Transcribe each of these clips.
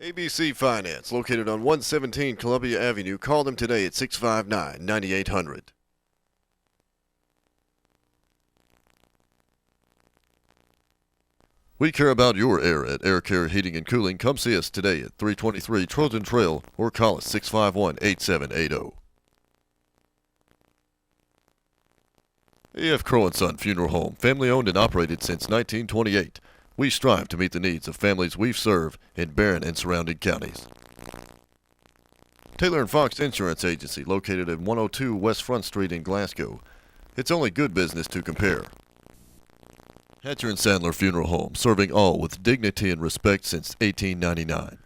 ABC Finance, located on 117 Columbia Avenue. Call them today at 659-9800. We care about your air at Air Care Heating and Cooling. Come see us today at 323 Trojan Trail or call us 651-8780. A.F. Crow & Son Funeral Home, family owned and operated since 1928. We strive to meet the needs of families we serve in Barren and surrounding counties. Taylor & Fox Insurance Agency, located at 102 West Front Street in Glasgow. It's only good business to compare. Hatcher & Sandler Funeral Home, serving all with dignity and respect since 1899.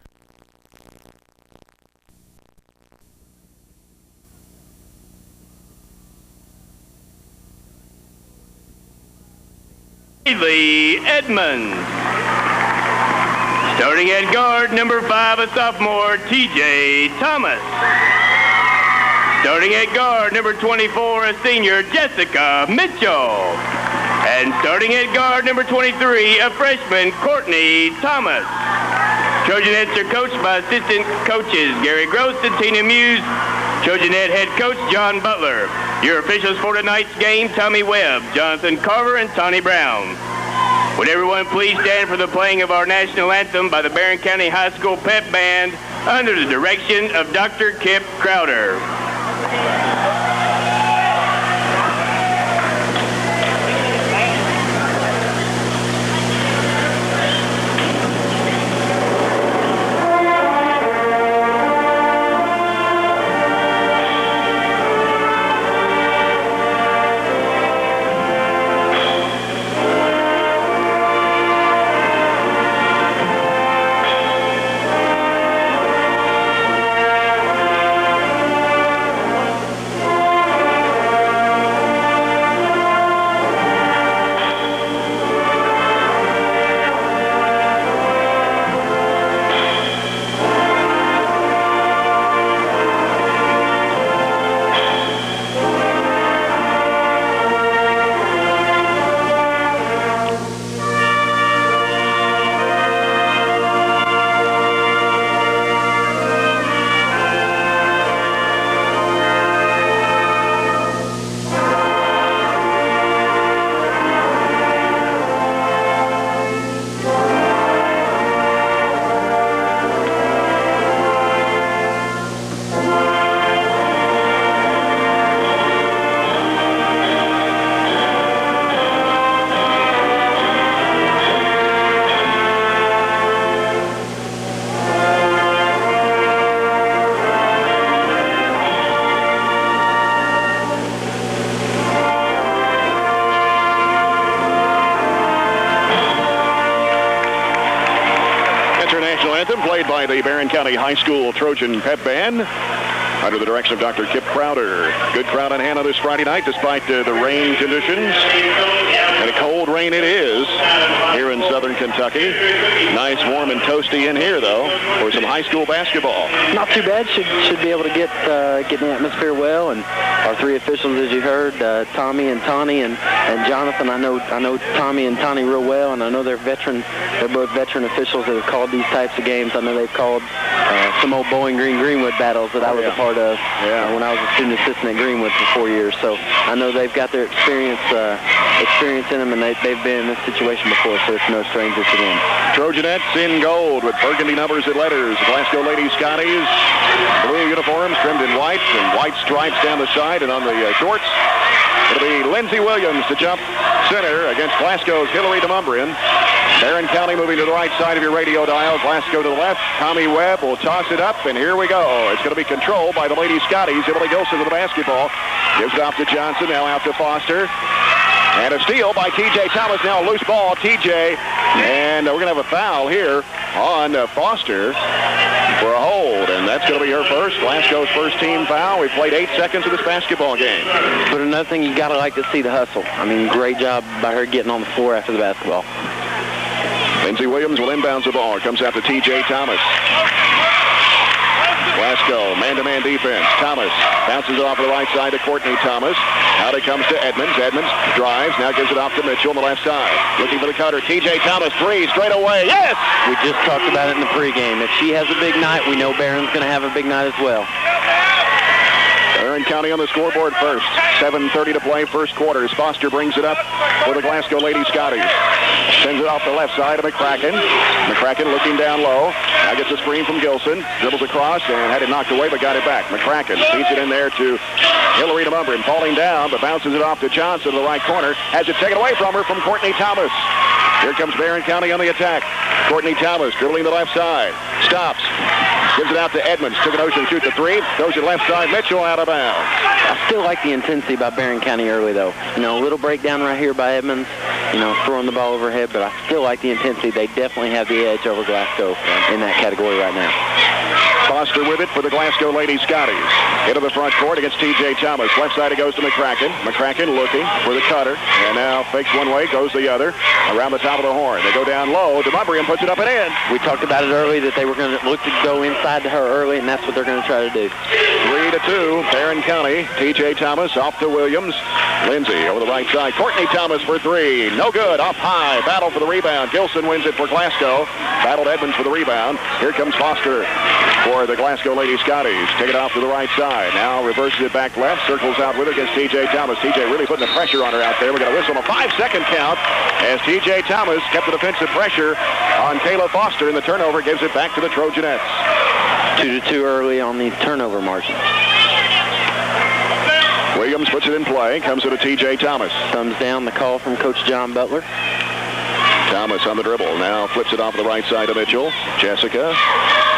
Lee Edmonds. Starting at guard, number 5, a sophomore, T.J. Thomas. Starting at guard, number 24, a senior, Jessica Mitchell. And starting at guard, number 23, a freshman, Courtney Thomas. Trojanettes are coached by assistant coaches Gary Gross and Tina Muse. Trojanet head coach John Butler. Your officials for tonight's game, Tommy Webb, Jonathan Carver, and Tony Brown. Would everyone please stand for the playing of our national anthem by the Barren County High School Pep Band under the direction of Dr. Kip Crowder. Played by the Barren County High School Trojan Pep Band under the direction of Dr. Kip Crowder. Good crowd on hand on this Friday night despite the rain conditions. And a cold rain it is here in southern Kentucky. Nice, warm, and toasty in here, though, for some high school basketball. Not too bad. Should be able to get the atmosphere well. And our three officials, as you heard, Tommy and Tawny and Jonathan. I know Tommy and Tawny real well, and I know they're veteran. They're both veteran officials that have called these types of games. I know they've called some old Bowling Greenwood battles that I was a part of when I was a student assistant at Greenwood for 4 years. So I know they've got their experience in them, and they've been in this situation before, so it's no stranger to them. Trojanettes in gold with burgundy numbers and letters. Glasgow Lady Scotties, blue uniforms trimmed in white and white stripes down the side and on the shorts. It'll be Lindsey Williams to jump center against Glasgow's Hillary DeMumbrian. Barren County moving to the right side of your radio dial. Glasgow to the left. Tommy Webb will toss it up, and here we go. It's going to be controlled by the Lady Scotties. Emily Gilson with the basketball. Gives it off to Johnson, now out to Foster. And a steal by T.J. Thomas. Now a loose ball, T.J. And we're going to have a foul here on Foster for a hold. And that's going to be her first. Glasgow's first team foul. We played 8 seconds of this basketball game. But another thing, you got to like to see the hustle. I mean, great job by her getting on the floor after the basketball. Lindsey Williams will inbounds the ball. It comes out to T.J. Thomas. Glasgow, man-to-man defense. Thomas bounces it off to the right side to Courtney Thomas. Out it comes to Edmonds. Edmonds drives, now gives it off to Mitchell on the left side. Looking for the cutter. T.J. Thomas, three, straight away. Yes! We just talked about it in the pregame. If she has a big night, we know Barron's going to have a big night as well. Barren County on the scoreboard first. 7:30 to play, first quarter. As Foster brings it up for the Glasgow Lady Scotties. Sends it off the left side to McCracken. McCracken looking down low. Now gets a screen from Gilson. Dribbles across and had it knocked away, but got it back. McCracken feeds it in there to Hillary DeMumbrin, falling down, but bounces it off to Johnson to the right corner. Has it taken away from her from Courtney Thomas. Here comes Barren County on the attack. Courtney Thomas dribbling the left side. Stops. Gives it out to Edmonds. Took a notion to shoot the three. Throws it left side. Mitchell out of bounds. I still like the intensity by Barren County early, though. You know, a little breakdown right here by Edmonds. You know, throwing the ball overhead, but I still like the intensity. They definitely have the edge over Glasgow in that category right now. Foster with it for the Glasgow Lady Scotties. Into the front court against T.J. Thomas. Left side it goes to McCracken. McCracken looking for the cutter. And now fakes one way, goes the other. Around the top of the horn. They go down low. DeMumbrin puts it up and in. We talked about it early that they were going to look to go inside to her early, and that's what they're going to try to do. 3-2, Barren County. T.J. Thomas off to Williams. Lindsay over the right side. Courtney Thomas for three. No good. Off high. Battle for the rebound. Gilson wins it for Glasgow. Battled Edmonds for the rebound. Here comes Foster for the Glasgow Lady Scotties. Take it off to the right side. Now reverses it back left. Circles out with it against T.J. Thomas. T.J. really putting the pressure on her out there. We're going to whistle a 5-second count as T.J. Thomas kept the defensive pressure on Kayla Foster, and the turnover gives it back to the Trojanettes. 2-2 early on the turnover margin. Williams puts it in play. Comes to T.J. Thomas. Thumbs down the call from Coach John Butler. Thomas on the dribble. Now flips it off the right side to Mitchell. Jessica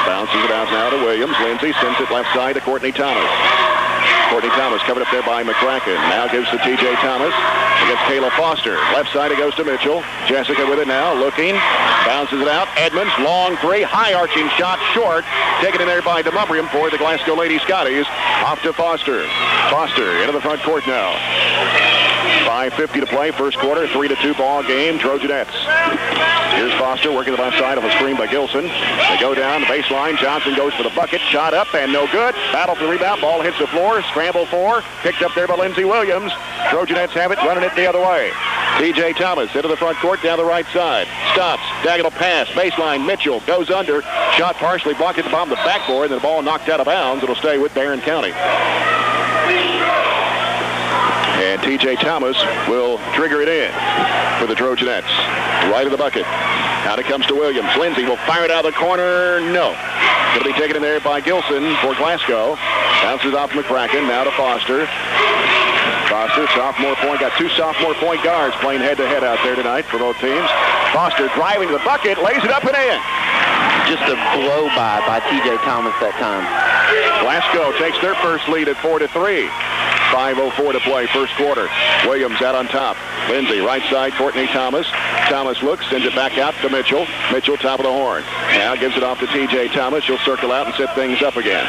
bounces it out now to Williams. Lindsay sends it left side to Courtney Thomas. Courtney Thomas covered up there by McCracken. Now gives to T.J. Thomas against Kayla Foster. Left side it goes to Mitchell. Jessica with it now, looking. Bounces it out. Edmonds, long three. High arching shot, short. Taken in there by DeMumbrin for the Glasgow Lady Scotties. Off to Foster. Foster into the front court now. 5:50 to play, first quarter, 3-2 ball game, Trojanettes. Here's Foster working the left side of a screen by Gilson. They go down the baseline. Johnson goes for the bucket. Shot up and no good. Battle for the rebound. Ball hits the floor. Scramble for. Picked up there by Lindsay Williams. Trojanettes have it, running it the other way. T.J. Thomas into the front court, down the right side. Stops. Diagonal pass. Baseline. Mitchell goes under. Shot partially blocked at the bottom of the backboard. And the ball knocked out of bounds. It'll stay with Barren County. And T.J. Thomas will trigger it in for the Trojanettes. Right of the bucket. Out it comes to Williams. Lindsay will fire it out of the corner. No. Going to be taken in there by Gilson for Glasgow. Bounces off McCracken. Now to Foster. Foster, sophomore point. Got two sophomore point guards playing head-to-head out there tonight for both teams. Foster driving to the bucket. Lays it up and in. Just a blow-by T.J. Thomas that time. Glasgow takes their first lead at 4-3. 5:04 to play, first quarter. Williams out on top. Lindsay, right side, Courtney Thomas. Thomas looks, sends it back out to Mitchell. Mitchell, top of the horn. Now gives it off to T.J. Thomas. She'll circle out and set things up again.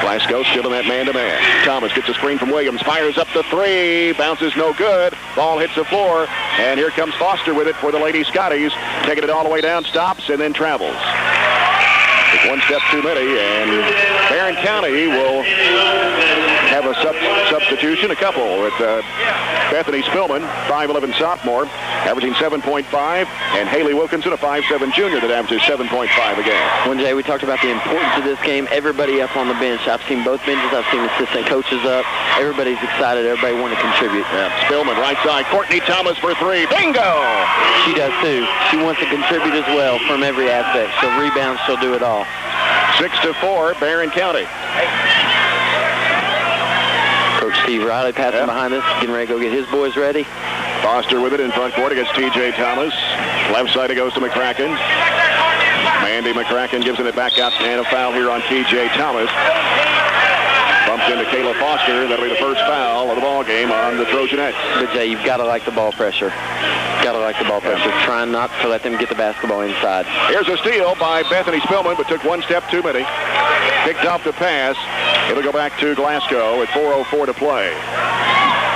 Glasgow still in that man-to-man. Thomas gets a screen from Williams. Fires up the three. Bounces no good. Ball hits the floor. And here comes Foster with it for the Lady Scotties. Taking it all the way down, stops, and then travels. One step too many, and Barren County will have a substitution, a couple with Bethany Spillman, 5'11 sophomore, averaging 7.5, and Haley Wilkinson, a 5'7 junior that averages 7.5 a game. One day we talked about the importance of this game. Everybody up on the bench. I've seen both benches. I've seen assistant coaches up. Everybody's excited. Everybody want to contribute. Yeah. Spillman, right side. Courtney Thomas for three. Bingo! She does too. She wants to contribute as well from every aspect. She'll rebound. She'll do it all. 6-4, Barren County. Coach Steve Riley passing behind us, getting ready to go get his boys ready. Foster with it in front court against T.J. Thomas. Left side it goes to McCracken. Mandy McCracken gives it back out, and a foul here on T.J. Thomas. Bumped into Kayla Foster. That'll be the first foul of the ball game on the Trojanettes. But Jay, you've got to like the ball pressure. Got to like the ball pressure. Trying not to let them get the basketball inside. Here's a steal by Bethany Spillman, but took one step too many. Picked off the pass. It'll go back to Glasgow at 4:04 to play.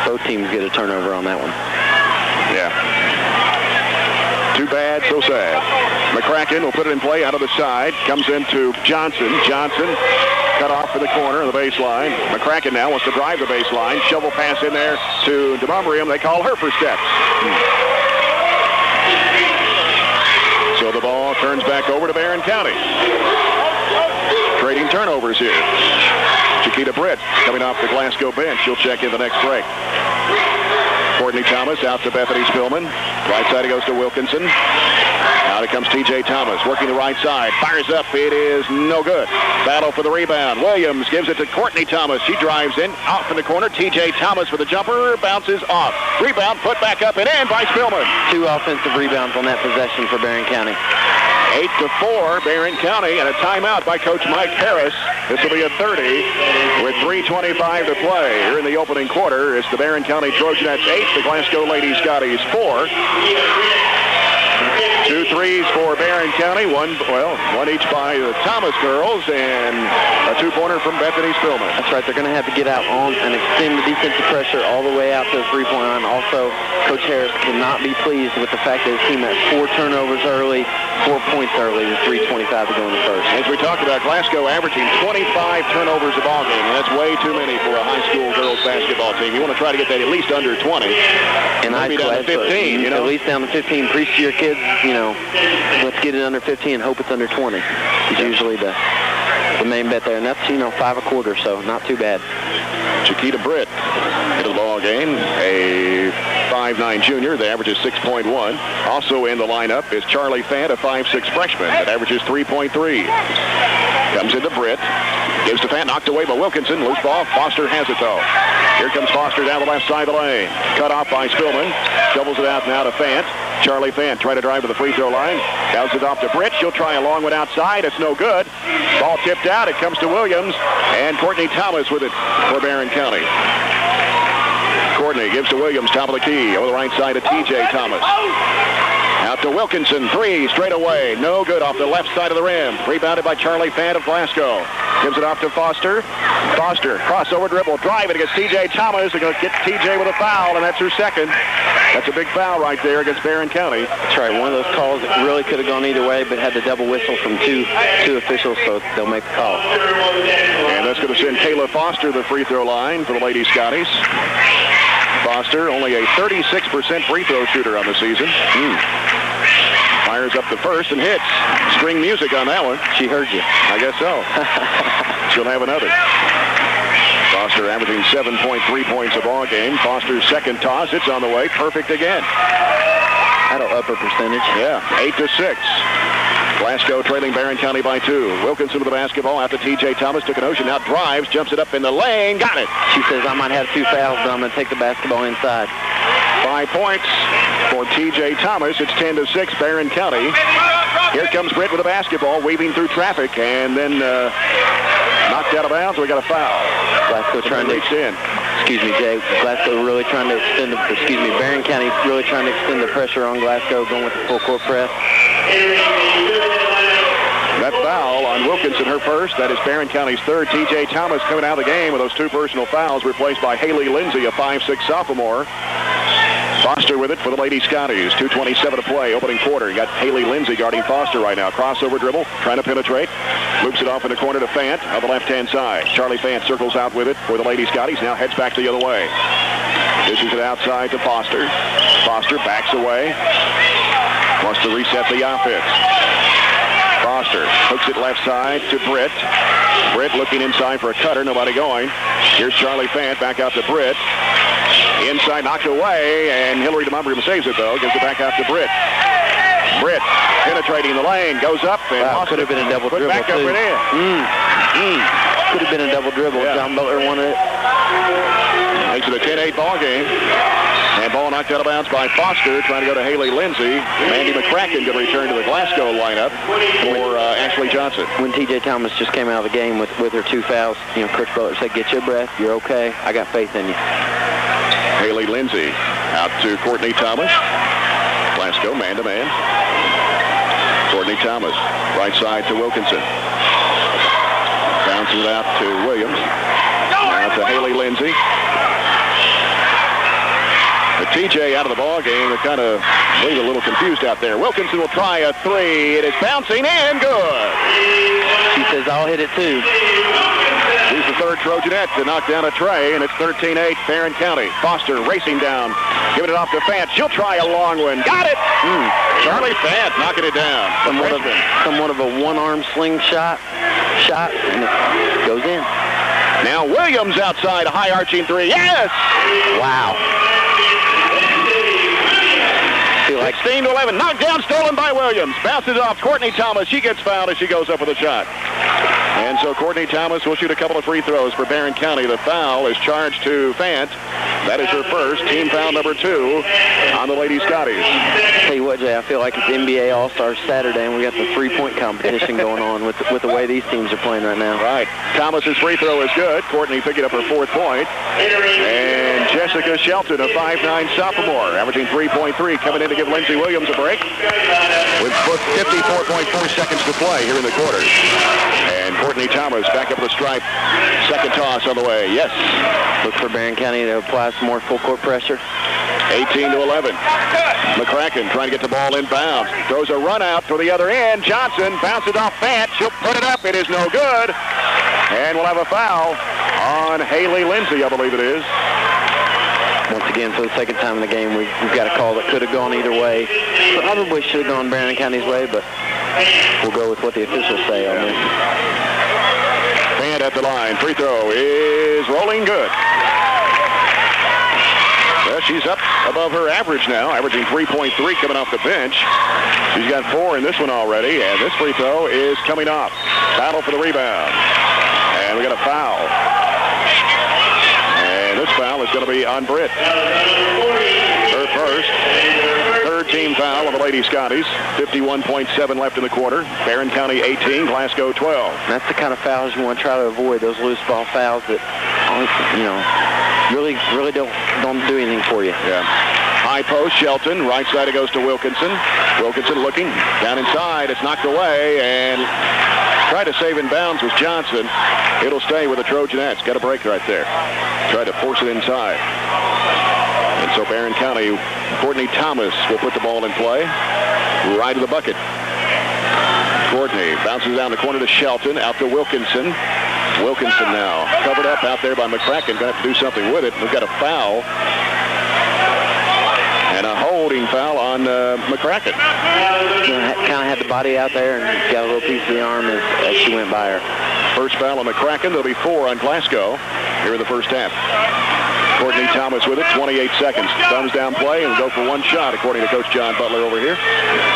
Both teams get a turnover on that one. Yeah. Too bad, so sad. McCracken will put it in play out of the side. Comes into Johnson. Johnson cut off in the corner of the baseline. McCracken now wants to drive the baseline. Shovel pass in there to DeMumbrium. They call her for steps. So the ball turns back over to Barren County. Trading turnovers here. Chiquita Britt coming off the Glasgow bench. She'll check in the next break. Courtney Thomas out to Bethany Spillman. Right side it goes to Wilkinson. Out it comes T.J. Thomas working the right side. Fires up. It is no good. Battle for the rebound. Williams gives it to Courtney Thomas. She drives in. Off in the corner. T.J. Thomas with a jumper. Bounces off. Rebound put back up and in by Spillman. 2 offensive rebounds on that possession for Barren County. 8-4, Barren County, and a timeout by Coach Mike Harris. This will be a 30 with 3:25 to play. Here in the opening quarter, it's the Barren County Trojanettes 8, the Glasgow Lady Scotties 4. 2 threes for Barren County, one each by the Thomas girls, and a 2-pointer from Bethany Spillman. That's right. They're going to have to get out on and extend the defensive pressure all the way out to the 3-point line. Also, Coach Harris cannot be pleased with the fact that his team had 4 turnovers early, 4 points early with 3:25 to go in the first. As we talked about, Glasgow averaging 25 turnovers a ball game, and that's way too many for a high school girls basketball team. You want to try to get that at least under 20. And maybe down to 15, you know. At least down to 15. Preach to your kids, let's get it under 15 and hope it's under 20. It's usually the main bet there. And that's, 5 a quarter, so not too bad. Chiquita Britt into the ball game, a 5'9" junior that averages 6.1. Also in the lineup is Charlie Fant, a 5'6" freshman that averages 3.3. Comes into Britt. Gives to Fant, knocked away by Wilkinson. Loose ball. Foster has it, though. Here comes Foster down the left side of the lane. Cut off by Spillman. Shovels it out now to Fant. Charlie Fant trying to drive to the free throw line. Bounces it off to Britt. She'll try a long one outside. It's no good. Ball tipped out. It comes to Williams. And Courtney Thomas with it for Barren County. Courtney gives to Williams, top of the key. Over the right side to T.J. Thomas. Out to Wilkinson, 3 straight away. No good off the left side of the rim. Rebounded by Charlie Fant of Glasgow. Gives it off to Foster. Foster, crossover dribble, drive it against T.J. Thomas. They're going to get T.J. with a foul, and that's her second. That's a big foul right there against Barren County. That's right. One of those calls that really could have gone either way, but had the double whistle from two officials, so they'll make the call. And that's going to send Kayla Foster to the free throw line for the Lady Scotties. Foster, only a 36% free throw shooter on the season. Fires up the first and hits. String music on that one. She heard you. I guess so. She'll have another. Foster averaging 7.3 points a ball game. Foster's second toss. It's on the way. Perfect again. That'll up her percentage. Yeah, 8-6. Glasgow trailing Barren County by 2. Wilkinson with the basketball out to T.J. Thomas. Took an ocean out, drives, jumps it up in the lane. Got it. She says, I might have 2 fouls, but I'm going to take the basketball inside. 5 points for T.J. Thomas. It's 10-6, Barren County. Here comes Britt with the basketball, weaving through traffic, and then knocked out of bounds. We got a foul. Glasgow trying to extend. Excuse me, Jay. Glasgow really trying to extend the, Barren County really trying to extend the pressure on Glasgow, going with the full court press. That foul on Wilkinson, her first. That is Barren County's third. T.J. Thomas coming out of the game with those 2 personal fouls, replaced by Haley Lindsay, a 5'6" sophomore. Foster with it for the Lady Scotties. 2:27 to play, opening quarter. You got Haley Lindsay guarding Foster right now. Crossover dribble, trying to penetrate. Loops it off in the corner to Fant on the left-hand side. Charlie Fant circles out with it for the Lady Scotties. Now heads back the other way. Dishes it outside to Foster. Foster backs away. Wants to reset the offense. Foster hooks it left side to Britt. Britt looking inside for a cutter. Nobody going. Here's Charlie Fant back out to Britt. Inside, knocked away, and Hillary DeMumbrium saves it, though. Gives it back out to Britt. Britt penetrating the lane, goes up, and could have been a double dribble, back up and in. Could have been a double dribble. Yeah. John Butler wanted it. Makes it a 10-8 ball game. And ball knocked out of bounds by Foster, trying to go to Haley Lindsay. Mandy McCracken going to return to the Glasgow lineup for Ashley Johnson. When T.J. Thomas just came out of the game with her 2 fouls, Coach Butler said, get your breath, you're okay, I got faith in you. Haley Lindsay out to Courtney Thomas. Glasgow man-to-man. Courtney Thomas, right side to Wilkinson. Bounces it out to Williams. Now to Haley Lindsay. With TJ out of the ball game, they're kind of a little confused out there. Wilkinson will try a three. It is bouncing in. Good. She says, I'll hit it too. She's the third Trojanette to knock down a tray, and it's 13-8 Barren County. Foster racing down, giving it off to Fant. She'll try a long one. Got it! Charlie Fant knocking it down. Somewhat of a one-arm slingshot and it goes in. Now Williams outside, a high arching three. Yes! Wow. 16-11, knocked down, stolen by Williams. Bounces off Courtney Thomas. She gets fouled as she goes up with a shot. And so Courtney Thomas will shoot a couple of free throws for Barren County. The foul is charged to Fant. That is her first, team foul number 2 on the Lady Scotties. Tell you what, Jay, I feel like it's NBA All-Star Saturday, and we got the three-point competition going on with the way these teams are playing right now. Right. Thomas's free throw is good. Courtney picking up her 4th point. And Jessica Shelton, a 5'9 sophomore, averaging 3.3, coming in to give Lindsey Williams a break with 54.4 seconds to play here in the quarter. And Courtney Thomas back up the stripe. Second toss on the way. Yes. Look for Barren County to apply some more full-court pressure. 18-11. McCracken trying to get the ball inbounds. Throws a run out for the other end. Johnson bounces off Fant. She'll put it up. It is no good. And we'll have a foul on Haley Lindsey, I believe it is. Once again, for the second time in the game, we've got a call that could have gone either way. Probably should have gone Barren County's way, but we'll go with what the officials say on this. Fant at the line. Free throw is rolling good. Well, she's up above her average now, averaging 3.3 coming off the bench. She's got 4 in this one already, and this free throw is coming off. Battle for the rebound. And we got a foul. And this foul is going to be on Britt. Her first. Third team foul on the Lady Scotties. 51.7 left in the quarter. Barren County 18, Glasgow 12. That's the kind of fouls you want to try to avoid, those loose ball fouls that, really don't do anything for you. Yeah. High post, Shelton. Right side it goes to Wilkinson. Wilkinson looking. Down inside. It's knocked away. And tried to save in bounds was Johnson. It'll stay with the Trojanettes. Got a break right there. Tried to force it inside. And so Barren County, Courtney Thomas will put the ball in play. Right to the bucket. Courtney bounces down the corner to Shelton. Out to Wilkinson. Wilkinson now covered up out there by McCracken. Going to have to do something with it. We've got a foul. And a holding foul on McCracken. Kind of had the body out there and got a little piece of the arm as she went by her. First foul on McCracken. There'll be 4 on Glasgow here in the first half. Courtney Thomas with it, 28 seconds. Thumbs down play and go for one shot, according to Coach John Butler over here.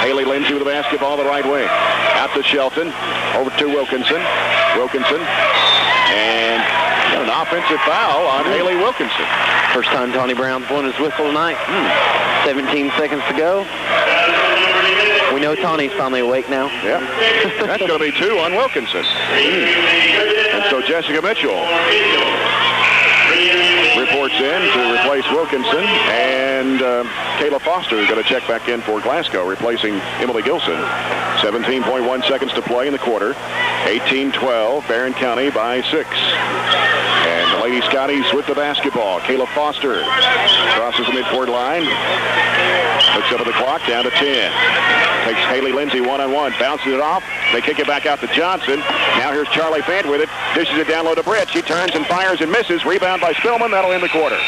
Haley Lindsey with the basketball the right way. Out to Shelton, over to Wilkinson. Wilkinson, and got an offensive foul on Haley Wilkinson. First time Tawny Brown's blown his whistle tonight. 17 seconds to go. We know Tawny's finally awake now. Yeah, that's going to be 2 on Wilkinson. And so Jessica Mitchell reports in to replace Wilkinson, and Kayla Foster is going to check back in for Glasgow, replacing Emily Gilson. 17.1 seconds to play in the quarter. 18-12, Barren County by 6. And the Lady Scotties with the basketball. Kayla Foster crosses the midcourt line. Looks up at the clock, down to 10. Takes Haley Lindsey one-on-one, bounces it off. They kick it back out to Johnson. Now here's Charlie Fant with it. Dishes it down low to Britt. She turns and fires and misses. Rebound by Spillman. That'll end the quarter.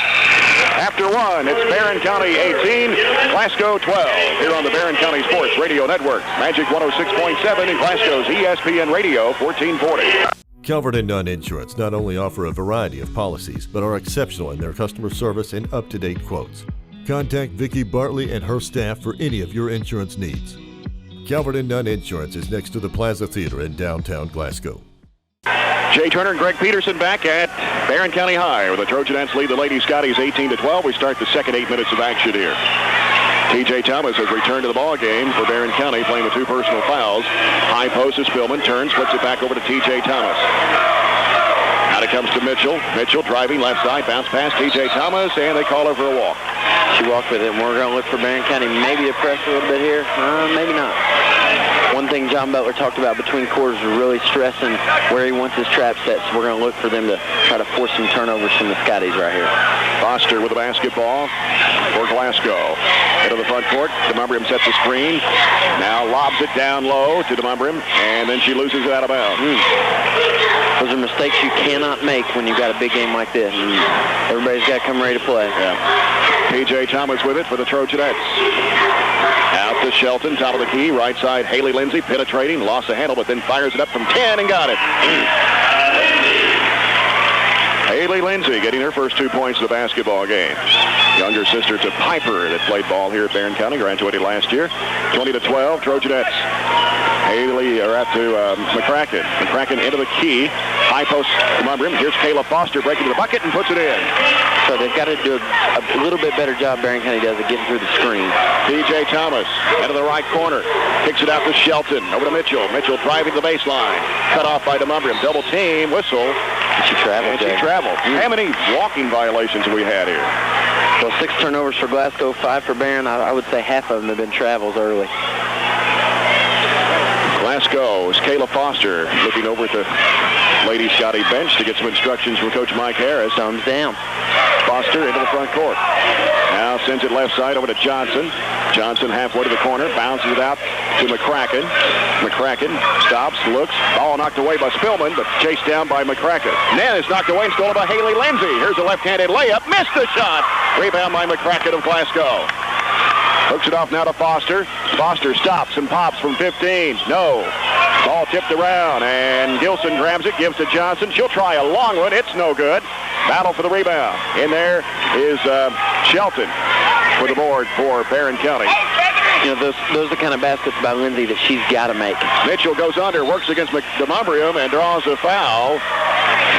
After 1, it's Barren County 18, Glasgow 12. Here on the Barren County Sports Radio Network. Magic 106.7 in Glasgow's ESPN Radio 1440. Calvert and Nunn Insurance not only offer a variety of policies, but are exceptional in their customer service and up-to-date quotes. Contact Vicki Bartley and her staff for any of your insurance needs. Calvert and Nunn Insurance is next to the Plaza Theater in downtown Glasgow. Jay Turner and Greg Peterson back at Barren County High, where the Trojanettes lead the Lady Scotties 18-12. We start the second 8 minutes of action here. T.J. Thomas has returned to the ball game for Barren County, playing with 2 personal fouls. High post is Spillman, turns, flips it back over to T.J. Thomas. Out it comes to Mitchell. Mitchell driving left side, bounce past T.J. Thomas, and they call her for a walk. She walked with it, and we're going to look for Barren County maybe to press a little bit here. Maybe not. One thing John Butler talked about between quarters was really stressing where he wants his trap sets. We're going to look for them to try to force some turnovers from the Scotties right here. Foster with the basketball for Glasgow. Into the front court. DeMumbrium sets the screen. Now lobs it down low to DeMumbrium, and then she loses it out of bounds. Those are mistakes you cannot make when you've got a big game like this. Everybody's got to come ready to play. Yeah. T.J. Thomas with it for the Trojanettes. Out to Shelton, top of the key, right side. Haley Lindsay penetrating, lost the handle, but then fires it up from 10 and got it. Haley Lindsay getting her first 2 points of the basketball game. Younger sister to Piper that played ball here at Barren County, graduated last year. 20-12, Trojanettes. Haley are out to McCracken. McCracken into the key. High post DeMumbrium. Here's Kayla Foster breaking to the bucket and puts it in. So they've got to do a little bit better job, Barren County does, at getting through the screen. T.J. Thomas into the right corner. Kicks it out to Shelton. Over to Mitchell. Mitchell driving the baseline. Cut off by DeMumbrium. Double team. Whistle. She traveled. And she traveled. How many walking violations have we had here? Well, 6 turnovers for Glasgow, 5 for Barren. I would say half of them have been travels early. Glasgow is Kayla Foster looking over at the Lady Scotty bench to get some instructions from Coach Mike Harris. Thumbs down. Foster into the front court. Now sends it left side over to Johnson. Johnson halfway to the corner, bounces it out to McCracken. McCracken stops, looks, ball knocked away by Spillman, but chased down by McCracken. Then it's knocked away and stolen by Haley Lindsay. Here's a left-handed layup, missed the shot. Rebound by McCracken of Glasgow. Hooks it off now to Foster. Foster stops and pops from 15. No. Ball tipped around, and Gilson grabs it, gives to Johnson. She'll try a long one. It's no good. Battle for the rebound. In there is Shelton for the board for Barren County. You know, those are the kind of baskets by Lindsay that she's got to make. Mitchell goes under, works against DeMumbrium, and draws a foul.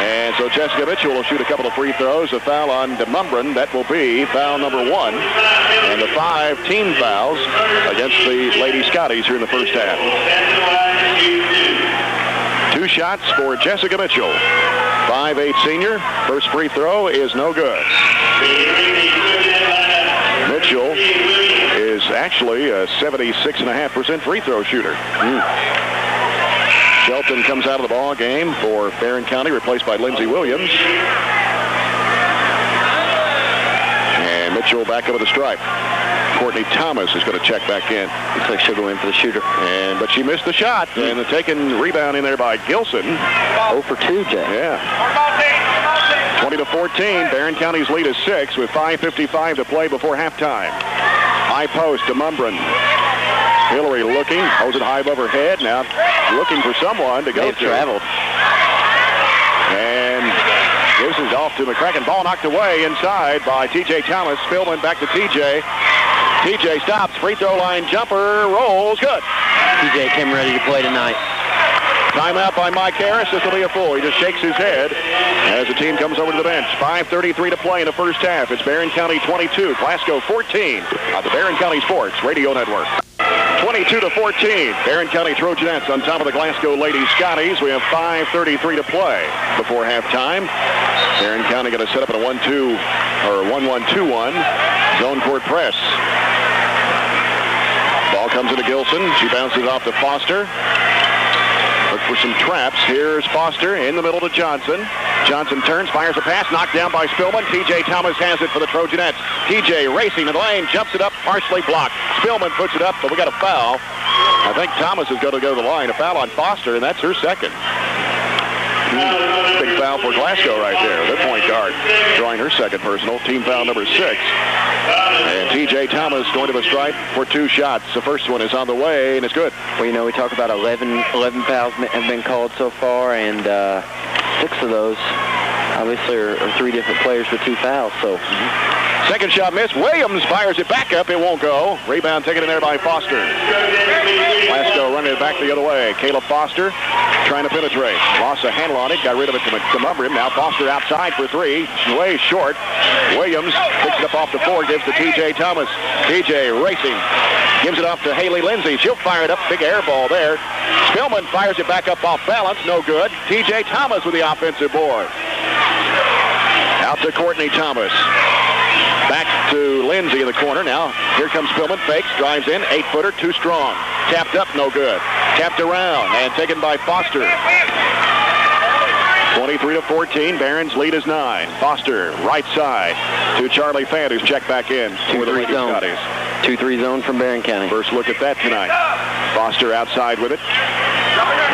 And so Jessica Mitchell will shoot a couple of free throws. A foul on DeMumbrium. That will be foul number 1. And the 5 team fouls against the Lady Scotties here in the first half. 2 shots for Jessica Mitchell. 5'8" senior. First free throw is no good. Mitchell is actually a 76.5% free throw shooter. Shelton comes out of the ball game for Barren County, replaced by Lindsey Williams. And Mitchell back over the stripe. Courtney Thomas is going to check back in. Looks like she'll go in for the shooter. But she missed the shot. And the taken rebound in there by Gilson. 0 for 2, Jay. Yeah. 20-14. Barren County's lead is 6 with 5:55 to play before halftime. High post to Mumbrin. Hillary looking, holds it high above her head. Now looking for someone to go They've to. traveled. And this is off to McCracken. Ball knocked away inside by T.J. Thomas. Spillman back to T.J. T.J. stops. Free throw line jumper. Rolls. Good. T.J. came ready to play tonight. Timeout by Mike Harris. This will be a full. He just shakes his head as the team comes over to the bench. 5:33 to play in the first half. It's Barren County 22, Glasgow 14 on the Barren County Sports Radio Network. 22-14. Barren County Trojanettes on top of the Glasgow Lady Scotties. We have 5:33 to play before halftime. Barren County going to set up in a 1-2 or 1-1-2-1 zone court press. Ball comes into Gilson. She bounces off to Foster. Look for some traps. Here's Foster in the middle to Johnson. Johnson turns, fires a pass, knocked down by Spillman. T.J. Thomas has it for the Trojanettes. T.J. racing in the lane, jumps it up, partially blocked. Spillman puts it up, but we got a foul. I think Thomas is going to go to the line. A foul on Foster, and that's her second. Big foul for Glasgow right there. Their point guard drawing her second personal. Team foul number 6. And T.J. Thomas going to the stripe for 2 shots. The first one is on the way, and it's good. Well, you know, we talk about 11 fouls have been called so far, and 6 of those obviously are 3 different players with 2 fouls. So second shot missed. Williams fires it back up. It won't go. Rebound taken in there by Foster. Glasgow running it back the other way. Caleb Foster trying to penetrate. Lost a handle on it. Got rid of it to Mumbrin. Now Foster outside for 3. Way short. Williams picks it up off the floor. Gives to T.J. Thomas. T.J. racing. Gives it off to Haley Lindsay. She'll fire it up. Big air ball there. Spillman fires it back up off balance. No good. T.J. Thomas with the offensive board. Out to Courtney Thomas. Back to Lindsay in the corner. Now here comes Spillman. Fakes. Drives in. 8-footer. Too strong. Tapped up. No good. Tapped around and taken by Foster. 23-14. Barron's lead is 9. Foster, right side to Charlie Fant, who's checked back in for the Lady Scotties. 2-3 zone from Barren County. First look at that tonight. Foster outside with it.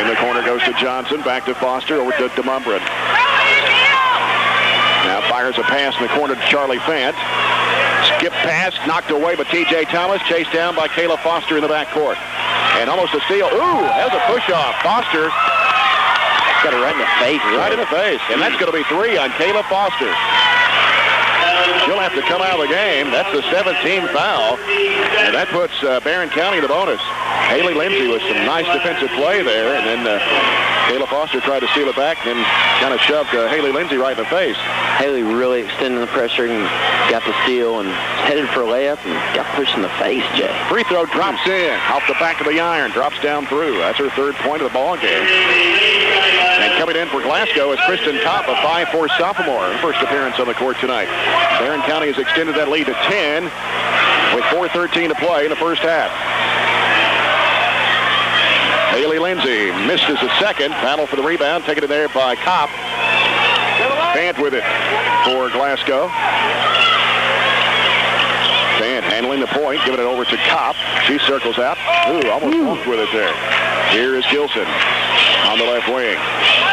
In the corner goes to Johnson. Back to Foster. Over to DeMumbrin. Now fires a pass in the corner to Charlie Fant. Skip pass, knocked away by T.J. Thomas. Chased down by Kayla Foster in the backcourt. And almost a steal. Ooh, that was a push-off. Foster got it right in the face. Right in the face. And that's going to be 3 on Kayla Foster. She'll have to come out of the game. That's the 17th foul. And that puts Barren County in the bonus. Haley Lindsay with some nice defensive play there. And then Kayla Foster tried to steal it back and kind of shoved Haley Lindsay right in the face. Haley really extending the pressure and got the steal and headed for a layup and got pushed in the face, Jay. Free throw drops in off the back of the iron. Drops down through. That's her 3rd point of the ball game. And coming in for Glasgow is Kristen Kopp, a 5'4" sophomore. Her first appearance on the court tonight. Barren County has extended that lead to 10 with 4:13 to play in the first half. Haley Lindsay missed as a second. Battle for the rebound. Taken in there by Kopp. Fant with it for Glasgow. Fant handling the point. Giving it over to Kopp. She circles out. Ooh, almost walked with it there. Here is Gilson on the left wing.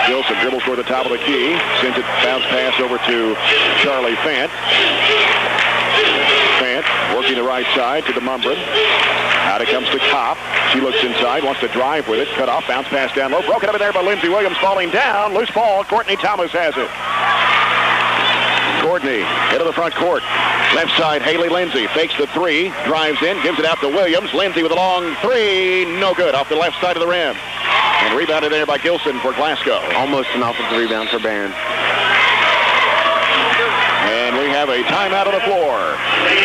Gilson dribbles toward the top of the key. Sends it, bounce pass over to Charlie Fant. Fant working the right side to DeMumbrin. Out it comes to Kopp. She looks inside, wants to drive with it. Cut off, bounce pass down low. Broken up in there by Lindsey Williams, falling down. Loose ball. Courtney Thomas has it. Courtney into the front court. Left side, Haley Lindsay fakes the 3, drives in, gives it out to Williams. Lindsay with a long 3, no good, off the left side of the rim. And rebounded there by Gilson for Glasgow. Almost an offensive rebound for Barren. And we have a timeout on the floor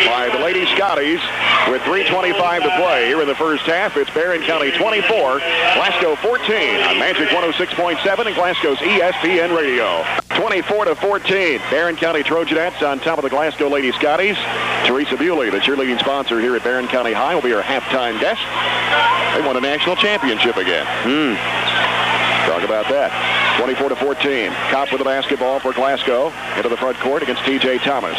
by the Lady Scotties with 3:25 to play here in the first half. It's Barren County 24, Glasgow 14 on Magic 106.7 and Glasgow's ESPN Radio. 24-14, Barren County Trojanettes on top of the Glasgow Lady Scotties. Teresa Bewley, the cheerleading sponsor here at Barren County High, will be our halftime guest. They won a national championship again. Talk about that. 24-14. Kopp with the basketball for Glasgow. Into the front court against T.J. Thomas.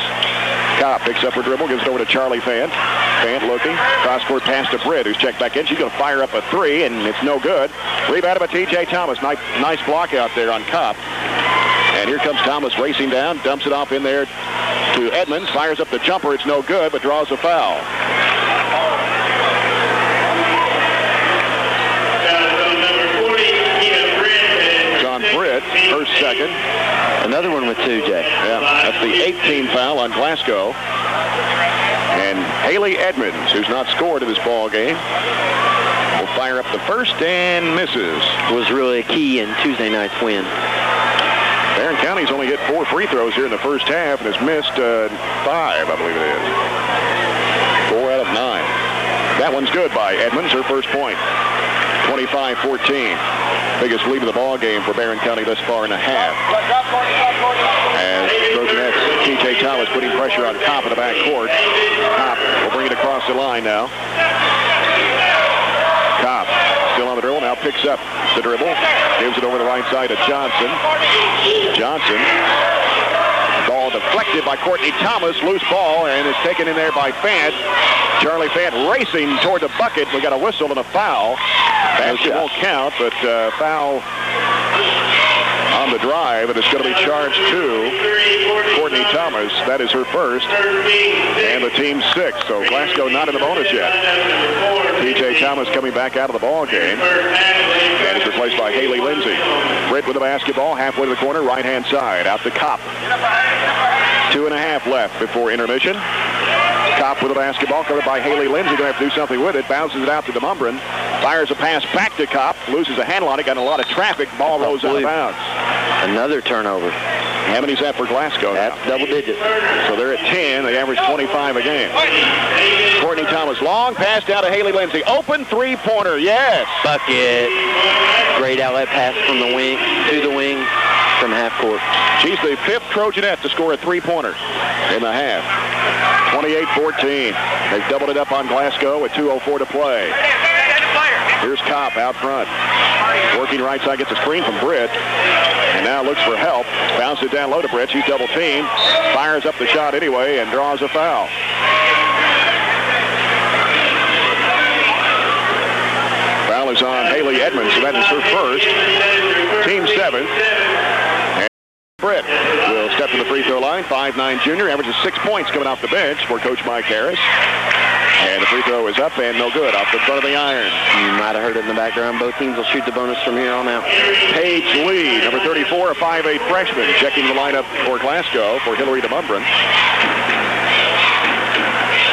Kopp picks up her dribble, gives it over to Charlie Fant. Fant looking. Cross-court pass to Britt, who's checked back in. She's going to fire up a 3, and it's no good. Rebounded by T.J. Thomas. Nice block out there on Kopp. And here comes Thomas racing down, dumps it off in there to Edmonds. Fires up the jumper. It's no good, but draws a foul. Britt, her second. Another one with 2, Jay. Yeah, that's the 18th foul on Glasgow. And Haley Edmonds, who's not scored in this ball game, will fire up the first and misses. Was really a key in Tuesday night's win. Barren County's only hit 4 free throws here in the first half and has missed 5, I believe it is. 4 out of 9. That one's good by Edmonds, her first point. 25-14. Biggest lead of the ball game for Barren County thus far in a half. As Trojanettes, T.J. Thomas putting pressure on Kopp in the back court. Kopp will bring it across the line now. Kopp still on the dribble, now picks up the dribble. Gives it over the right side to Johnson. Johnson. Ball deflected by Courtney Thomas. Loose ball, and is taken in there by Fant. Charlie Fant racing toward the bucket. We got a whistle and a foul. Basket won't count, but foul on the drive, and it's going to be charged to Courtney Thomas. That is her first, and the team's 6th. So Glasgow not in the bonus yet. T.J. Thomas coming back out of the ball game, and is replaced by Haley Lindsay. Britt with the basketball, halfway to the corner, right-hand side, out to Kopp. 2.5 left before intermission. Kopp with the basketball, covered by Haley Lindsay. Going to have to do something with it. Bounces it out to DeMumbrin. Fires a pass back to Kopp. Loses a handle on it. Got a lot of traffic. Ball rolls out of bounds. Another turnover. How many's that for Glasgow now? That's double digits. So they're at 10. They average 25 a game. Courtney Thomas, long pass down to Haley Lindsay. Open three-pointer. Yes. Bucket. Great outlet pass from the wing to the wing from half court. She's the 5th Trojanette to score a three-pointer in the half. 28-14. They've doubled it up on Glasgow with 2:04 to play. Here's Kopp out front. Working right side, gets a screen from Britt. And now looks for help. Bounces it down low to Britt. She's double teamed. Fires up the shot anyway and draws a foul. Foul is on Haley Edmonds, so that is her first. Team 7. And Britt will step to the free throw line. 5'9" junior, averages 6 points coming off the bench for Coach Mike Harris. And the free throw is up and no good off the front of the iron. You might have heard it in the background. Both teams will shoot the bonus from here on out. Paige Lee, number 34, a 5'8" freshman, checking the lineup for Glasgow for Hillary DeMumbrin.